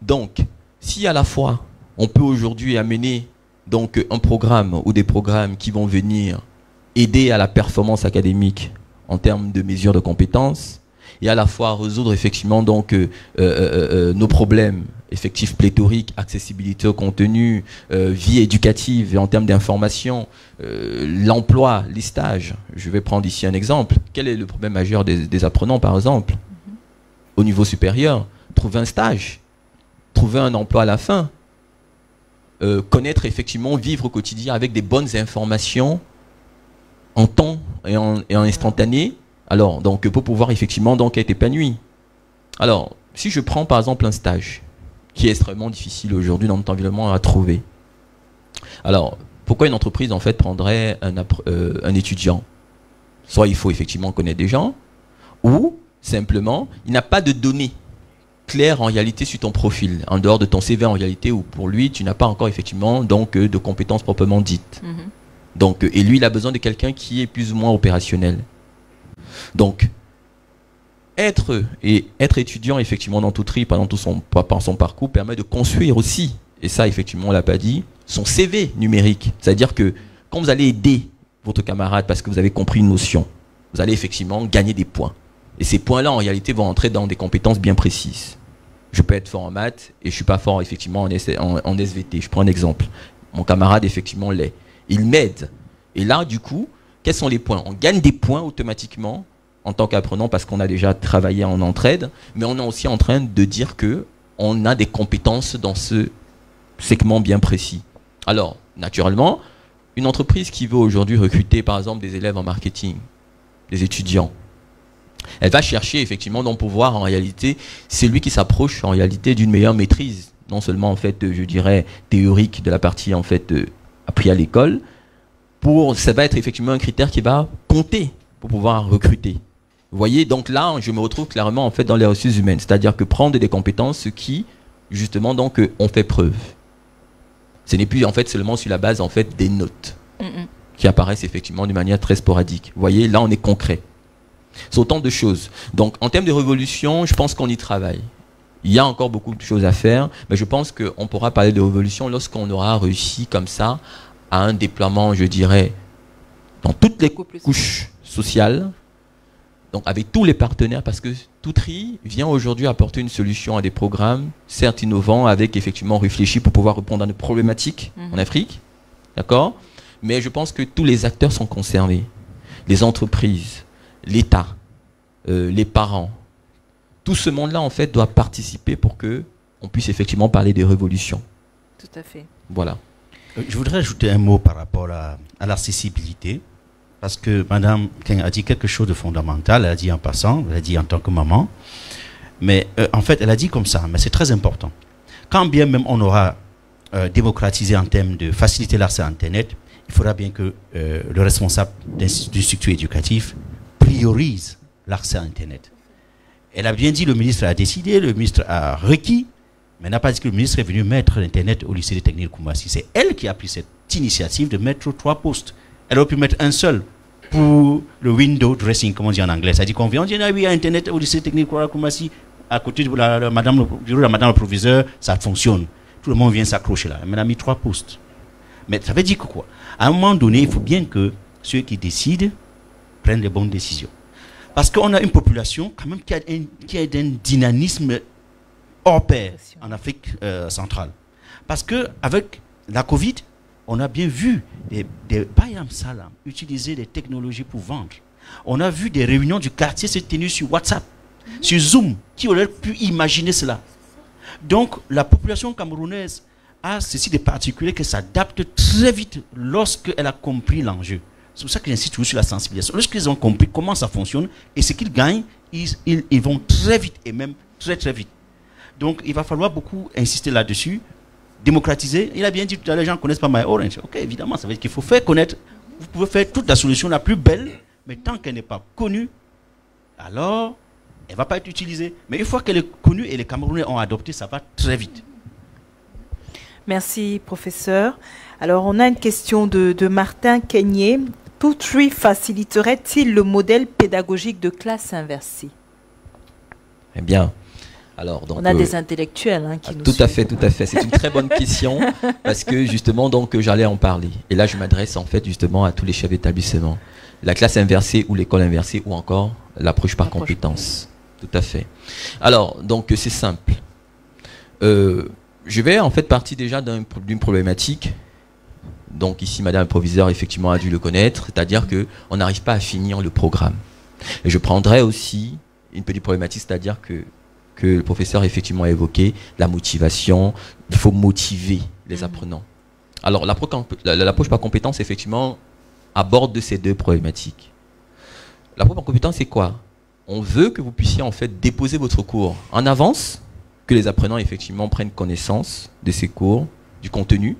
Speaker 2: Donc, si à la fois, on peut aujourd'hui amener donc un programme ou des programmes qui vont venir aider à la performance académique en termes de mesures de compétences, et à la fois résoudre effectivement donc nos problèmes effectifs pléthoriques, accessibilité au contenu, vie éducative et en termes d'information, l'emploi, les stages. Je vais prendre ici un exemple. Quel est le problème majeur des apprenants, par exemple, au niveau supérieur? trouver un stage, trouver un emploi à la fin, connaître effectivement, vivre au quotidien avec des bonnes informations en temps et en instantané, alors donc pour pouvoir effectivement donc être épanoui. Alors, si je prends par exemple un stage, qui est extrêmement difficile aujourd'hui dans notre environnement à trouver. Alors, pourquoi une entreprise en fait prendrait un étudiant? Soit il faut effectivement connaître des gens, ou simplement, il n'a pas de données claires en réalité sur ton profil, en dehors de ton CV en réalité, où pour lui, tu n'as pas encore effectivement donc de compétences proprement dites. Donc, et lui, il a besoin de quelqu'un qui est plus ou moins opérationnel. Donc, être étudiant effectivement dans Toutri pendant tout son parcours permet de construire aussi, et ça effectivement on l'a pas dit, son CV numérique. C'est-à-dire que quand vous allez aider votre camarade parce que vous avez compris une notion, vous allez effectivement gagner des points. Et ces points-là en réalité vont entrer dans des compétences bien précises. Je peux être fort en maths et je suis pas fort effectivement en SVT. Je prends un exemple. Mon camarade effectivement l'est. Il m'aide. Et là du coup, quels sont les points? On gagne des points automatiquement en tant qu'apprenant parce qu'on a déjà travaillé en entraide, mais on est aussi en train de dire que on a des compétences dans ce segment bien précis. Alors, naturellement, une entreprise qui veut aujourd'hui recruter par exemple des élèves en marketing, des étudiants, elle va chercher effectivement donc pouvoir en réalité, c'est lui qui s'approche en réalité d'une meilleure maîtrise, non seulement en fait, je dirais, théorique de la partie en fait appris à l'école, ça va être effectivement un critère qui va compter pour pouvoir recruter. Vous voyez, donc là, je me retrouve clairement en fait dans les ressources humaines, c'est-à-dire que prendre des compétences qui, justement, donc, ont fait preuve. Ce n'est plus en fait seulement sur la base en fait des notes qui apparaissent effectivement de manière très sporadique. Vous voyez, là, on est concret. C'est autant de choses. Donc, en termes de révolution, je pense qu'on y travaille. Il y a encore beaucoup de choses à faire, mais je pense qu'on pourra parler de révolution lorsqu'on aura réussi comme ça à un déploiement, je dirais, dans toutes les couches sociales. Donc avec tous les partenaires, parce que Toutri vient aujourd'hui apporter une solution à des programmes, certes innovants, avec effectivement réfléchi pour pouvoir répondre à nos problématiques en Afrique, d'accord? Mais je pense que tous les acteurs sont concernés, les entreprises, l'État, les parents, tout ce monde-là en fait doit participer pour que on puisse effectivement parler des révolutions.
Speaker 1: Tout à fait.
Speaker 2: Voilà.
Speaker 4: Je voudrais ajouter un mot par rapport à l'accessibilité. Parce que Mme Keng a dit quelque chose de fondamental, elle a dit en passant, elle a dit en tant que maman, mais en fait elle a dit comme ça, mais c'est très important. Quand bien même on aura démocratisé en termes de faciliter l'accès à Internet, il faudra bien que le responsable du structure éducatif priorise l'accès à Internet. Elle a bien dit, le ministre a décidé, le ministre a requis, mais n'a pas dit que le ministre est venu mettre l'Internet au lycée de technique Koumassi. C'est elle qui a pris cette initiative de mettre 3 postes. Elle aurait pu mettre un seul pour le window dressing, comme on dit en anglais. Ça dit qu'on vient, on dit, ah oui, il y a Internet au lycée technique Koumassi, à côté de madame le proviseur, ça fonctionne. Tout le monde vient s'accrocher là. Elle a mis 3 postes. Mais ça veut dire que quoi? À un moment donné, il faut bien que ceux qui décident prennent les bonnes décisions. Parce qu'on a une population quand même qui a un dynamisme hors pair en Afrique centrale. Parce qu'avec la Covid, on a bien vu des Bayam Salam utiliser des technologies pour vendre. On a vu des réunions du quartier se tenir sur WhatsApp, sur Zoom. Qui aurait pu imaginer cela? Donc, la population camerounaise a ceci de particulier que s'adapte très vite lorsqu'elle a compris l'enjeu. C'est pour ça que j'insiste toujours sur la sensibilisation. Lorsqu'ils ont compris comment ça fonctionne et ce qu'ils gagnent, ils vont très vite et même très très vite. Donc, il va falloir beaucoup insister là-dessus. Démocratiser, il a bien dit tout à l'heure, les gens ne connaissent pas MyOrange. Ok, évidemment, ça veut dire qu'il faut faire connaître. Vous pouvez faire toute la solution la plus belle, mais tant qu'elle n'est pas connue, alors elle ne va pas être utilisée. Mais une fois qu'elle est connue et les Camerounais ont adopté, ça va très vite.
Speaker 1: Merci, professeur. Alors, on a une question de Martin Keigné. Toutri faciliterait-il le modèle pédagogique de classe inversée?
Speaker 2: Eh bien, alors, donc,
Speaker 1: on a des intellectuels qui nous
Speaker 2: tout
Speaker 1: suivent.
Speaker 2: À fait, tout à fait. C'est une très bonne question parce que justement, donc, j'allais en parler. Et là, je m'adresse en fait justement à tous les chefs d'établissement. La classe inversée ou l'école inversée ou encore l'approche par compétence. Tout à fait. Alors, donc, c'est simple. Je vais en fait partir déjà d'une problématique. Donc ici, Madame le proviseur, effectivement, a dû le connaître. C'est-à-dire qu'on n'arrive pas à finir le programme. Et je prendrai aussi une petite problématique, c'est-à-dire que que le professeur effectivement a évoqué, la motivation. Il faut motiver les apprenants. Alors, l'approche par compétence, effectivement, aborde de ces deux problématiques. L'approche par compétence, c'est quoi? On veut que vous puissiez, en fait, déposer votre cours en avance, que les apprenants, effectivement, prennent connaissance de ces cours, du contenu,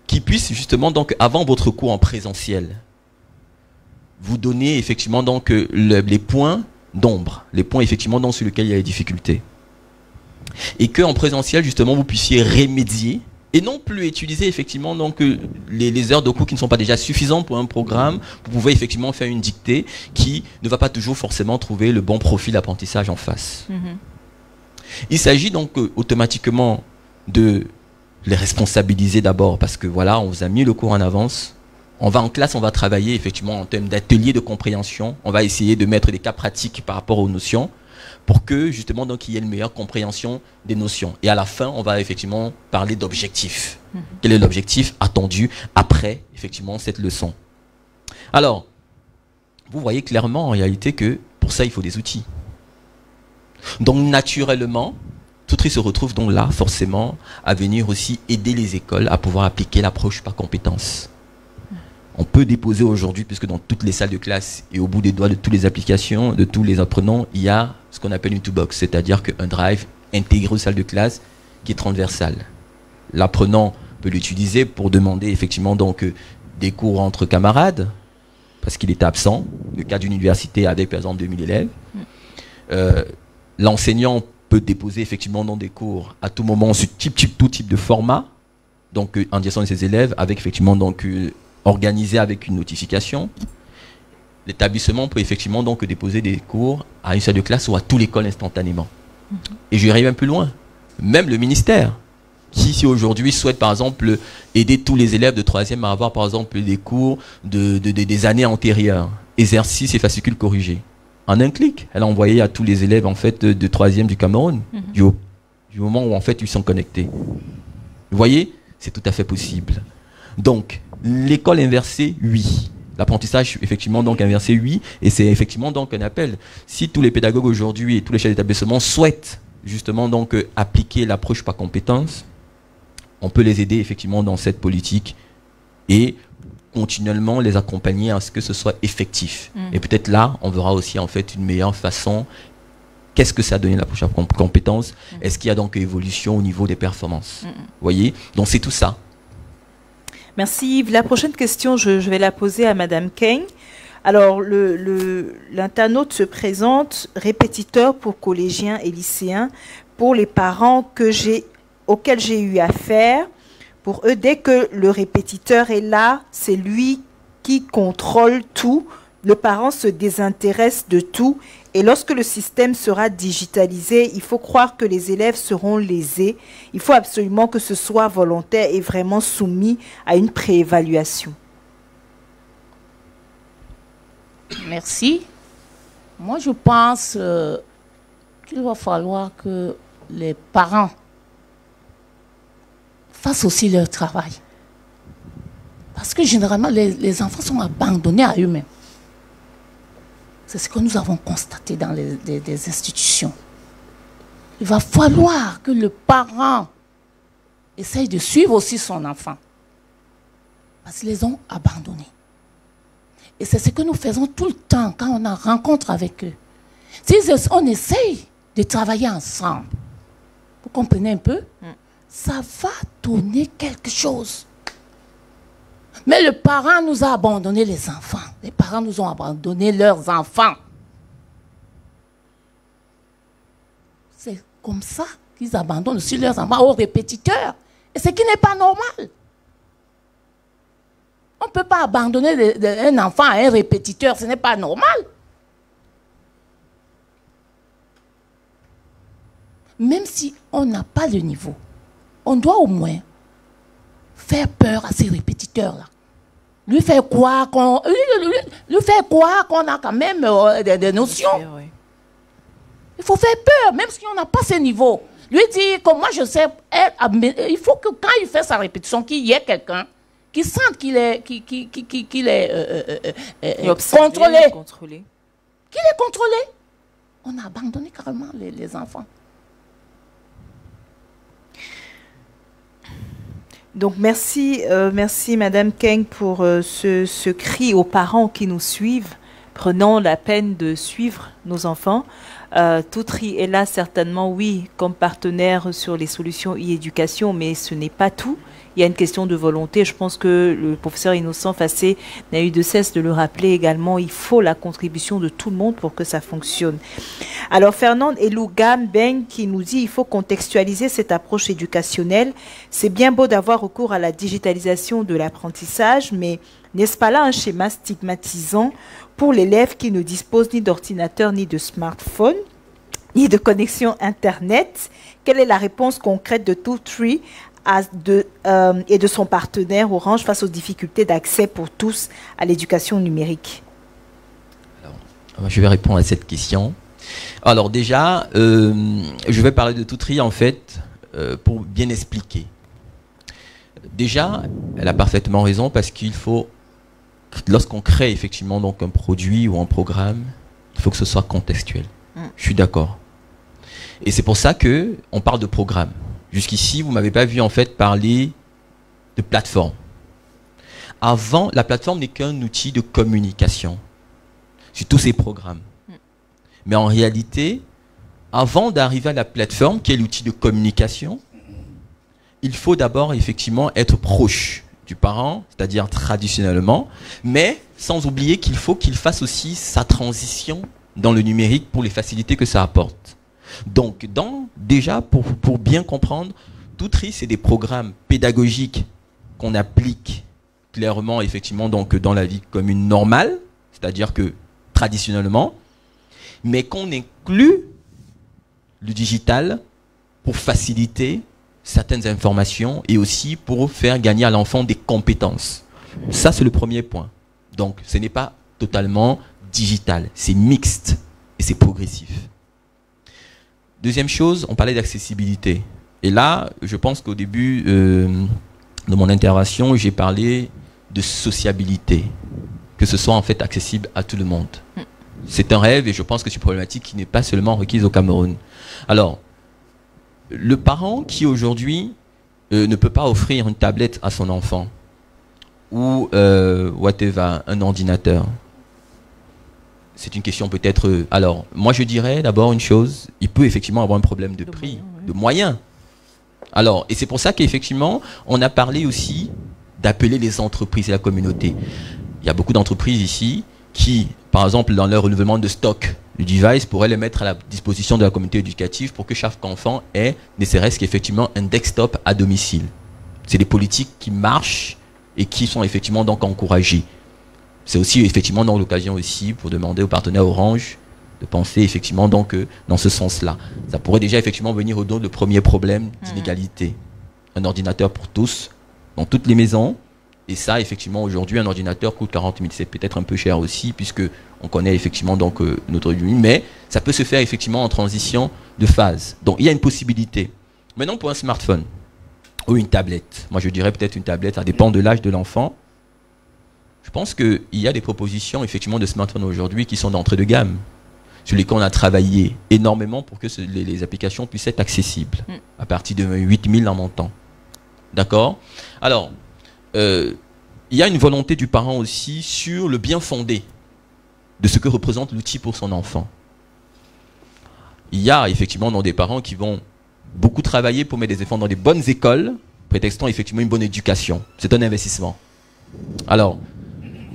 Speaker 2: qu'ils puissent, justement, donc, avant votre cours en présentiel, vous donner, effectivement, donc, les points d'ombre, les points, effectivement, sur lesquels il y a des difficultés. Et qu'en présentiel, justement, vous puissiez remédier et non plus utiliser effectivement donc les heures de cours qui ne sont pas déjà suffisantes pour un programme. Vous pouvez effectivement faire une dictée qui ne va pas toujours forcément trouver le bon profil d'apprentissage en face. Il s'agit donc automatiquement de les responsabiliser d'abord parce que voilà, on vous a mis le cours en avance. On va en classe, on va travailler effectivement en termes d'atelier de compréhension. On va essayer de mettre des cas pratiques par rapport aux notions pour que justement donc il y ait une meilleure compréhension des notions. Et à la fin, on va effectivement parler d'objectifs. Quel est l'objectif attendu après effectivement cette leçon? Alors, vous voyez clairement en réalité que pour ça, il faut des outils. Donc naturellement, Toutry se retrouve donc là forcément à venir aussi aider les écoles à pouvoir appliquer l'approche par compétences. On peut déposer aujourd'hui, puisque dans toutes les salles de classe et au bout des doigts de toutes les applications, de tous les apprenants, il y a ce qu'on appelle une toolbox, c'est-à-dire qu'un drive intégré aux salles de classe qui est transversal. L'apprenant peut l'utiliser pour demander effectivement donc des cours entre camarades, parce qu'il est absent, le cas d'une université avec par exemple 2000 élèves. L'enseignant peut déposer effectivement dans des cours à tout moment sur tout type de format, donc en direction de ses élèves, avec effectivement donc organisé avec une notification. L'établissement peut effectivement donc déposer des cours à une salle de classe ou à toute l'école instantanément. Et je irai même plus loin. Même le ministère, qui si aujourd'hui souhaite par exemple aider tous les élèves de 3e à avoir par exemple des cours des années antérieures, exercices et fascicules corrigés. En un clic, elle a envoyé à tous les élèves en fait de 3e du Cameroun, du moment où en fait ils sont connectés. Vous voyez, c'est tout à fait possible. Donc, l'école inversée, oui. L'apprentissage, effectivement, donc inversé, oui. Et c'est effectivement donc un appel. Si tous les pédagogues aujourd'hui et tous les chefs d'établissement souhaitent justement donc appliquer l'approche par compétence, on peut les aider effectivement dans cette politique et continuellement les accompagner à ce que ce soit effectif. Et peut-être là, on verra aussi en fait une meilleure façon. Qu'est-ce que ça a donné l'approche par compétence? Est-ce qu'il y a donc une évolution au niveau des performances? Vous voyez? Donc c'est tout ça.
Speaker 1: Merci Yves. La prochaine question, je vais la poser à Madame Kane. Alors, l'internaute se présente répétiteur pour collégiens et lycéens. Pour les parents auxquels j'ai eu affaire, pour eux, dès que le répétiteur est là, c'est lui qui contrôle tout. Le parent se désintéresse de tout. Et lorsque le système sera digitalisé, il faut croire que les élèves seront lésés. Il faut absolument que ce soit volontaire et vraiment soumis à une préévaluation.
Speaker 5: Merci. Moi, je pense qu'il va falloir que les parents fassent aussi leur travail. Parce que généralement, les enfants sont abandonnés à eux-mêmes. C'est ce que nous avons constaté dans des institutions. Il va falloir que le parent essaye de suivre aussi son enfant. Parce qu'ils les ont abandonnés. Et c'est ce que nous faisons tout le temps quand on a rencontre avec eux. Si on essaye de travailler ensemble, vous comprenez un peu, ça va donner quelque chose. Mais le parent nous a abandonné les enfants. Les parents nous ont abandonné leurs enfants. C'est comme ça qu'ils abandonnent aussi leurs enfants aux répétiteurs. Et ce qui n'est pas normal. On ne peut pas abandonner un enfant à un répétiteur. Ce n'est pas normal. Même si on n'a pas le niveau, on doit au moins faire peur à ces répétiteurs-là. Lui faire croire qu'on a quand même des notions. Il faut faire peur, même si on n'a pas ce niveau. Lui dire que moi je sais, il faut que quand il fait sa répétition, qu'il y ait quelqu'un qui sente qu'il est, contrôlé. Qu'il est contrôlé. On a abandonné carrément les enfants.
Speaker 1: Donc merci, merci Madame Keng pour ce cri aux parents qui nous suivent, prenant la peine de suivre nos enfants. Toutri est là certainement, oui, comme partenaire sur les solutions e-éducation, mais ce n'est pas tout. Il y a une question de volonté. Je pense que le professeur Innocent Fassé n'a eu de cesse de le rappeler également. Il faut la contribution de tout le monde pour que ça fonctionne. Alors, Fernand Elougam Ben qui nous dit il faut contextualiser cette approche éducationnelle. C'est bien beau d'avoir recours à la digitalisation de l'apprentissage, mais n'est-ce pas là un schéma stigmatisant pour l'élève qui ne dispose ni d'ordinateur, ni de smartphone, ni de connexion Internet? Quelle est la réponse concrète de Toutri et de son partenaire Orange face aux difficultés d'accès pour tous à l'éducation numérique?
Speaker 2: Alors, je vais répondre à cette question. Alors déjà, je vais parler de Toutri en fait pour bien expliquer. Déjà, elle a parfaitement raison parce qu'il faut, lorsqu'on crée effectivement donc un produit ou un programme, il faut que ce soit contextuel. Je suis d'accord. Et c'est pour ça que on parle de programme. Jusqu'ici, vous ne m'avez pas vu en fait parler de plateforme. Avant, la plateforme n'est qu'un outil de communication sur tous ces programmes. Mais en réalité, avant d'arriver à la plateforme, qui est l'outil de communication, il faut d'abord effectivement être proche du parent, c'est-à-dire traditionnellement, mais sans oublier qu'il faut qu'il fasse aussi sa transition dans le numérique pour les facilités que ça apporte. Donc, déjà, pour bien comprendre, Toutri, c'est des programmes pédagogiques qu'on applique clairement, effectivement, donc, dans la vie commune normale, c'est-à-dire que traditionnellement, mais qu'on inclut le digital pour faciliter certaines informations et aussi pour faire gagner à l'enfant des compétences. Ça, c'est le premier point. Donc, ce n'est pas totalement digital, c'est mixte et c'est progressif. Deuxième chose, on parlait d'accessibilité. Et là, je pense qu'au début de mon intervention, j'ai parlé de sociabilité, que ce soit en fait accessible à tout le monde. C'est un rêve et je pense que c'est une problématique qui n'est pas seulement requise au Cameroun. Alors, le parent qui aujourd'hui ne peut pas offrir une tablette à son enfant ou whatever, un ordinateur, c'est une question peut-être... alors, moi je dirais d'abord une chose, il peut effectivement avoir un problème de prix, de moyens. Alors, et c'est pour ça qu'effectivement, on a parlé aussi d'appeler les entreprises et la communauté. Il y a beaucoup d'entreprises ici qui, par exemple, dans leur renouvellement de stock du device, pourraient les mettre à la disposition de la communauté éducative pour que chaque enfant ait, ne serait-ce qu'effectivement, un desktop à domicile. C'est des politiques qui marchent et qui sont effectivement donc encouragées. C'est aussi effectivement dans l'occasion aussi pour demander aux partenaires Orange de penser effectivement donc dans ce sens-là. Ça pourrait déjà effectivement venir au dos de premier problème d'inégalité. Un ordinateur pour tous, dans toutes les maisons. Et ça, effectivement, aujourd'hui, un ordinateur coûte 40 000. C'est peut-être un peu cher aussi, puisque on connaît effectivement donc notre vie. Mais ça peut se faire effectivement en transition de phase. Donc, il y a une possibilité. Maintenant, pour un smartphone ou une tablette, moi je dirais peut-être une tablette, ça dépend de l'âge de l'enfant. Je pense qu'il y a des propositions effectivement de smartphones aujourd'hui qui sont d'entrée de gamme, sur lesquels on a travaillé énormément pour que les applications puissent être accessibles, à partir de 8 000 en montant. D'accord? Alors, il y a une volonté du parent aussi sur le bien fondé de ce que représente l'outil pour son enfant. Il y a effectivement des parents qui vont beaucoup travailler pour mettre des enfants dans des bonnes écoles, prétextant effectivement une bonne éducation. C'est un investissement. Alors,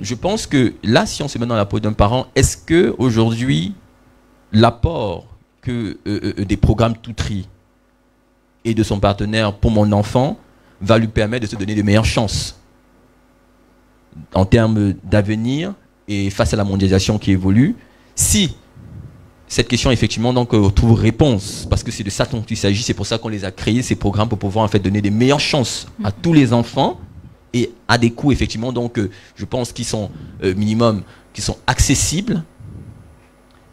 Speaker 2: je pense que là, si on se met dans la peau d'un parent, est-ce que aujourd'hui l'apport que des programmes Toutri et de son partenaire pour mon enfant va lui permettre de se donner de meilleures chances en termes d'avenir et face à la mondialisation qui évolue? Si cette question effectivement donc trouve réponse, parce que c'est de ça dont il s'agit, c'est pour ça qu'on les a créés, ces programmes, pour pouvoir en fait donner des meilleures chances à tous les enfants et à des coûts effectivement donc je pense qu'ils sont minimum, qui sont accessibles.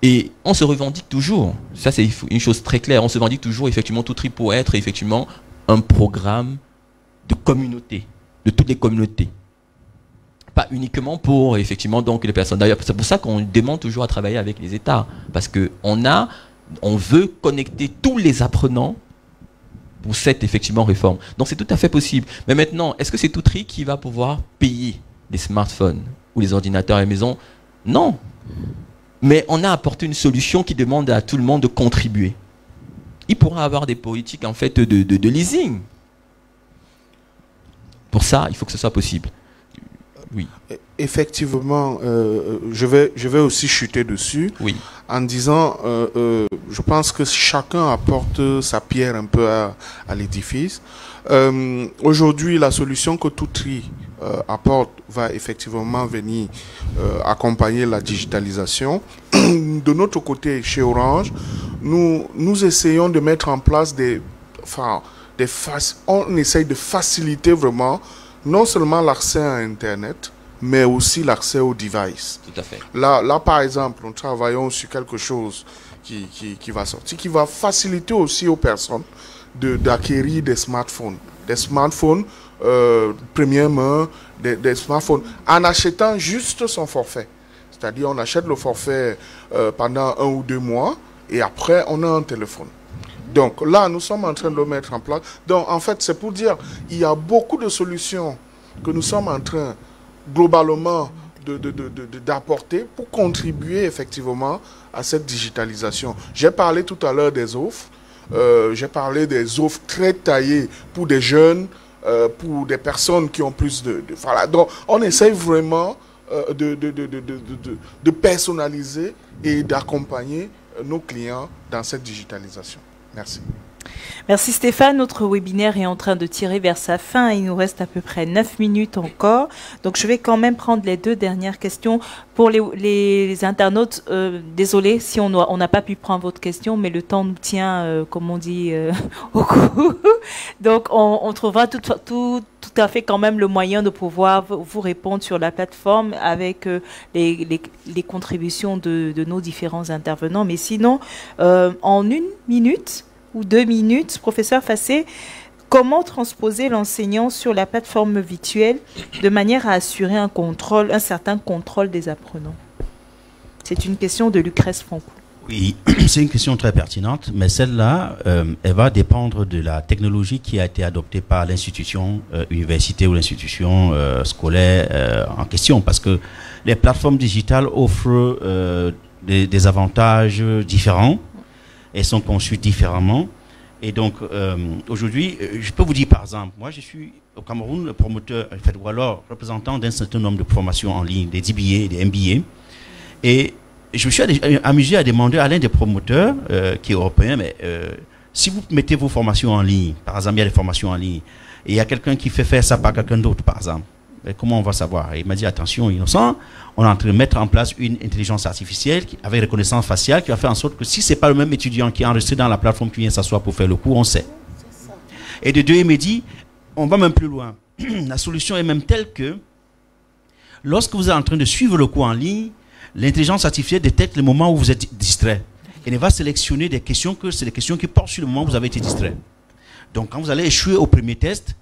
Speaker 2: Et on se revendique toujours, ça c'est une chose très claire, on se revendique toujours effectivement Toutri pour être effectivement un programme de communauté, de toutes les communautés. Pas uniquement pour effectivement donc les personnes. D'ailleurs, c'est pour ça qu'on demande toujours à travailler avec les États, parce que on veut connecter tous les apprenants pour cette effectivement réforme. Donc c'est tout à fait possible. Mais maintenant, est-ce que c'est Toutri qui va pouvoir payer les smartphones ou les ordinateurs à la maison? Non. Mais on a apporté une solution qui demande à tout le monde de contribuer. Il pourra avoir des politiques en fait de leasing. Pour ça, il faut que ce soit possible. Oui.
Speaker 3: Effectivement, je vais aussi chuter dessus,
Speaker 2: oui,
Speaker 3: en disant, je pense que chacun apporte sa pierre un peu à l'édifice. Aujourd'hui, la solution que Toutri apporte va effectivement venir accompagner la digitalisation. De notre côté, chez Orange, nous essayons de mettre en place on essaye de faciliter vraiment non seulement l'accès à Internet, mais aussi l'accès aux devices.
Speaker 2: Tout à fait.
Speaker 3: Là, par exemple, nous travaillons sur quelque chose qui va sortir, qui va faciliter aussi aux personnes d'acquérir des smartphones. Des smartphones première main, des smartphones, en achetant juste son forfait. C'est-à-dire, on achète le forfait pendant 1 ou 2 mois, et après, on a un téléphone. Donc là, nous sommes en train de le mettre en place. Donc, en fait, c'est pour dire, il y a beaucoup de solutions que nous sommes en train, globalement, d'apporter pour contribuer effectivement à cette digitalisation. J'ai parlé tout à l'heure des offres. J'ai parlé des offres très taillées pour des jeunes, pour des personnes qui ont plus voilà. Donc, on essaye vraiment de personnaliser et d'accompagner nos clients dans cette digitalisation. Merci.
Speaker 1: Merci Stéphane. Notre webinaire est en train de tirer vers sa fin. Il nous reste à peu près 9 minutes encore. Donc je vais quand même prendre les 2 dernières questions. Pour les internautes, désolé si on n'a pas pu prendre votre question, mais le temps nous tient, comme on dit, au cou. Donc on trouvera tout à fait quand même le moyen de pouvoir vous répondre sur la plateforme avec les contributions de nos différents intervenants. Mais sinon, en 1 minute ou 2 minutes, professeur Fassé, comment transposer l'enseignant sur la plateforme virtuelle de manière à assurer un certain contrôle des apprenants? C'est une question de Lucrèce Franco.
Speaker 4: Oui, c'est une question très pertinente, mais celle-là, elle va dépendre de la technologie qui a été adoptée par l'institution université ou l'institution scolaire en question, parce que les plateformes digitales offrent des avantages différents. Elles sont conçues différemment. Et donc, aujourd'hui, je peux vous dire, par exemple, moi, je suis au Cameroun promoteur, en fait, ou alors représentant d'un certain nombre de formations en ligne, des DBA, des MBA. Et je me suis amusé à demander à l'un des promoteurs, qui est européen, mais si vous mettez vos formations en ligne, par exemple, il y a des formations en ligne, et il y a quelqu'un qui fait faire ça par quelqu'un d'autre, par exemple, comment on va savoir? Et il m'a dit, attention, innocent, on est en train de mettre en place une intelligence artificielle avec reconnaissance faciale qui va faire en sorte que si ce n'est pas le même étudiant qui est enregistré dans la plateforme qui vient s'asseoir pour faire le cours, on sait. Et de deux, il m'a dit, on va même plus loin. La solution est même telle que lorsque vous êtes en train de suivre le cours en ligne, l'intelligence artificielle détecte le moment où vous êtes distrait. Et elle va sélectionner des questions que c'est des questions qui portent sur le moment où vous avez été distrait. Donc quand vous allez échouer au premier test,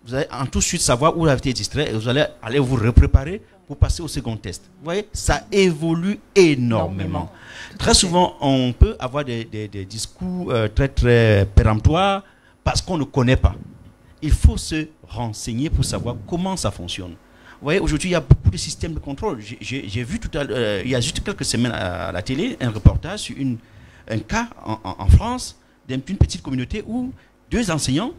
Speaker 4: vous allez en tout de suite savoir où vous avez été distrait et vous allez aller vous repréparer pour passer au second test. Vous voyez, ça évolue énormément. Très souvent, on peut avoir des discours très, très péremptoires parce qu'on ne connaît pas. Il faut se renseigner pour savoir comment ça fonctionne. Vous voyez, aujourd'hui, il y a beaucoup de systèmes de contrôle. J'ai vu tout à l'heure, il y a juste quelques semaines à la télé, un reportage sur un cas en France d'une petite communauté où 2 enseignants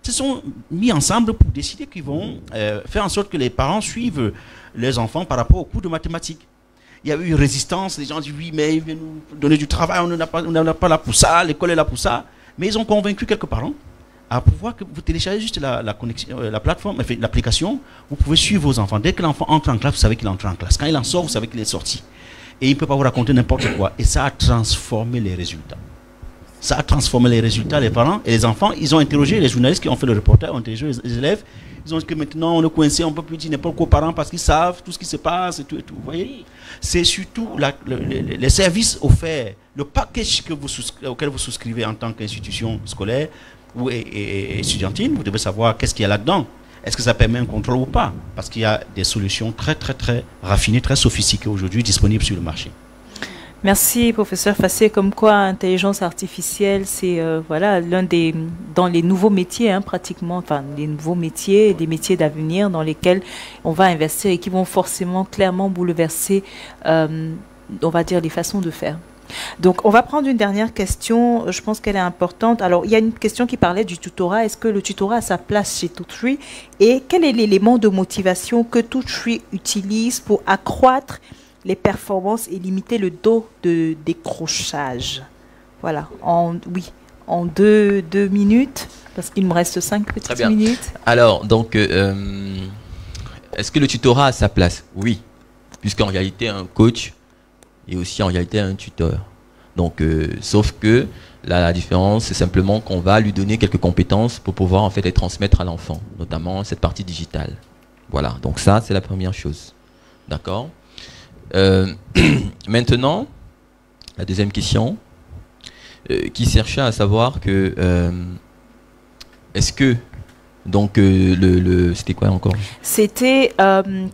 Speaker 4: se sont mis ensemble pour décider qu'ils vont faire en sorte que les parents suivent les enfants par rapport aux cours de mathématiques. Il y a eu une résistance, les gens disent oui, mais ils viennent nous donner du travail, on n'a pas là pour ça, l'école est là pour ça. Mais ils ont convaincu quelques parents à pouvoir que vous téléchargez juste la connexion, la plateforme, enfin, l'application, vous pouvez suivre vos enfants. Dès que l'enfant entre en classe, vous savez qu'il entre en classe. Quand il en sort, vous savez qu'il est sorti. Et il ne peut pas vous raconter n'importe quoi. Et ça a transformé les résultats. Ça a transformé les résultats, les parents et les enfants. Ils ont interrogé les journalistes qui ont fait le reportage, ont interrogé les élèves. Ils ont dit que maintenant on est coincé, on ne peut plus dire n'importe quoi aux parents parce qu'ils savent tout ce qui se passe et tout. Vous voyez, c'est surtout les services offerts, le package auquel vous souscrivez en tant qu'institution scolaire ou étudiantine. Vous devez savoir qu'est-ce qu'il y a là-dedans. Est-ce que ça permet un contrôle ou pas? Parce qu'il y a des solutions très, très, très raffinées, très sophistiquées aujourd'hui disponibles sur le marché.
Speaker 1: Merci, professeur Fassé. Comme quoi, intelligence artificielle, c'est voilà l'un des dans les nouveaux métiers, hein, pratiquement, enfin les nouveaux métiers, des métiers d'avenir dans lesquels on va investir et qui vont forcément clairement bouleverser, on va dire, les façons de faire. Donc, on va prendre une dernière question. Je pense qu'elle est importante. Alors, il y a une question qui parlait du tutorat. Est-ce que le tutorat a sa place chez Tutree? Et quel est l'élément de motivation que Tutree utilise pour accroître les performances et limiter le taux de décrochage? Voilà, en deux minutes, parce qu'il me reste 5 petites minutes.
Speaker 2: Alors, donc, est-ce que le tutorat a sa place? Oui, puisqu'en réalité, un coach est aussi en réalité un tuteur. Donc, sauf que la différence, c'est simplement qu'on va lui donner quelques compétences pour pouvoir en fait les transmettre à l'enfant, notamment cette partie digitale. Voilà, donc ça, c'est la première chose. D'accord? Maintenant, la deuxième question, qui cherchait à savoir que est-ce que donc c'était quoi encore? C'était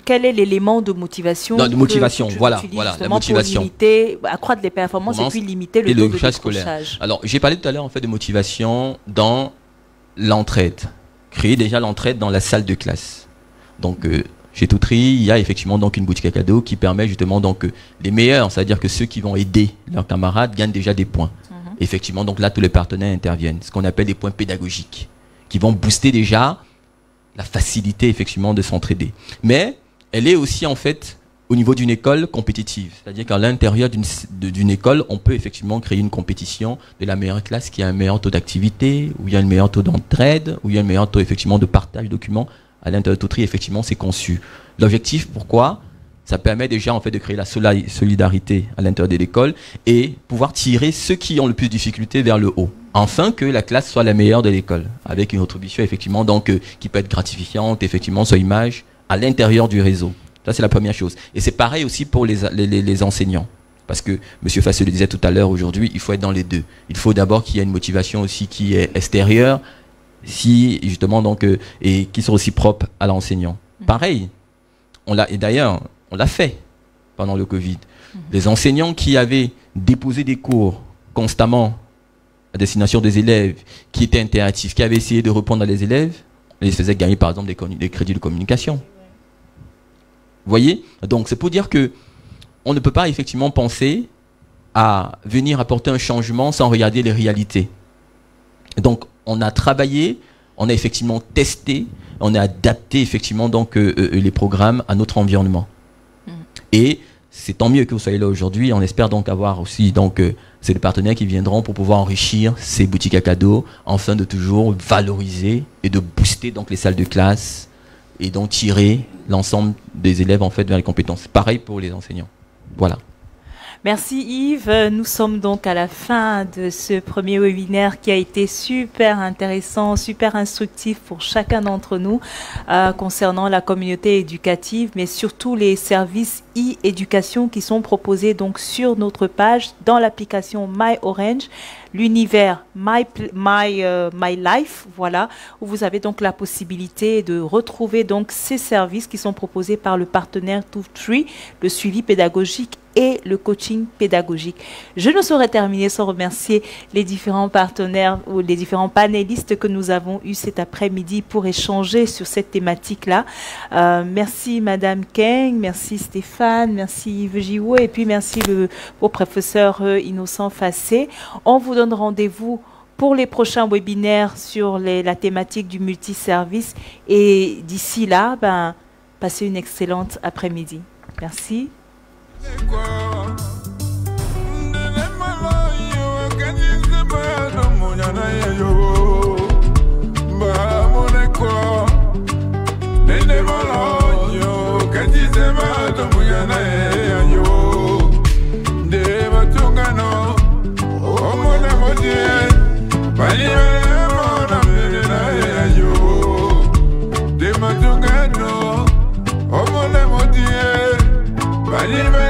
Speaker 1: quel est l'élément de motivation?
Speaker 2: Non, de motivation, voilà, la motivation.
Speaker 1: Pour limiter, accroître les performances et puis limiter le taux de décrochage.
Speaker 2: Alors, j'ai parlé tout à l'heure en fait de motivation dans l'entraide. Créer déjà l'entraide dans la salle de classe. Donc chez Tutree, il y a effectivement donc une boutique à cadeaux qui permet justement donc les meilleurs, c'est-à-dire que ceux qui vont aider leurs camarades gagnent déjà des points. Effectivement, donc là tous les partenaires interviennent, ce qu'on appelle des points pédagogiques, qui vont booster déjà la facilité effectivement de s'entraider. Mais elle est aussi en fait au niveau d'une école compétitive, c'est-à-dire qu'à l'intérieur d'une école, on peut effectivement créer une compétition de la meilleure classe qui a un meilleur taux d'activité, où il y a un meilleur taux d'entraide, où il y a un meilleur taux effectivement de partage de documents. À l'intérieur de Tutree, effectivement, c'est conçu. L'objectif, pourquoi? Ça permet déjà en fait de créer la solidarité à l'intérieur de l'école et pouvoir tirer ceux qui ont le plus de difficultés vers le haut, afin que la classe soit la meilleure de l'école, avec une attribution effectivement donc qui peut être gratifiante, effectivement, sur image à l'intérieur du réseau. Ça, c'est la première chose. Et c'est pareil aussi pour les enseignants. Parce que M. Fassé le disait tout à l'heure, aujourd'hui, il faut être dans les deux. Il faut d'abord qu'il y ait une motivation aussi qui est extérieure, si justement donc et qui sont aussi propres à l'enseignant. Pareil, et d'ailleurs, on l'a fait pendant le Covid. Les enseignants qui avaient déposé des cours constamment à destination des élèves, qui étaient interactifs, qui avaient essayé de répondre à les élèves, on les faisait gagner par exemple des crédits de communication. Vous voyez? Donc c'est pour dire que on ne peut pas effectivement penser à venir apporter un changement sans regarder les réalités. Donc on a travaillé, on a effectivement testé, on a adapté effectivement donc les programmes à notre environnement. Et c'est tant mieux que vous soyez là aujourd'hui. On espère donc avoir aussi donc c'est des partenaires qui viendront pour pouvoir enrichir ces boutiques à cadeaux, afin de toujours valoriser et de booster donc les salles de classe et donc tirer l'ensemble des élèves en fait vers les compétences. Pareil pour les enseignants. Voilà.
Speaker 1: Merci Yves. Nous sommes donc à la fin de ce premier webinaire qui a été super intéressant, super instructif pour chacun d'entre nous concernant la communauté éducative, mais surtout les services e-éducation qui sont proposés donc sur notre page dans l'application My Orange, l'univers My Life, voilà, où vous avez donc la possibilité de retrouver donc ces services qui sont proposés par le partenaire Tutree, le suivi pédagogique et le coaching pédagogique. Je ne saurais terminer sans remercier les différents partenaires ou les différents panélistes que nous avons eus cet après-midi pour échanger sur cette thématique-là. Merci Madame Keng, merci Stéphane, merci Yves Jiwo et puis merci au professeur Innocent Fassé. On vous donne rendez-vous pour les prochains webinaires sur la thématique du multiservice et d'ici là, passez une excellente après-midi. Merci.
Speaker 6: Bye.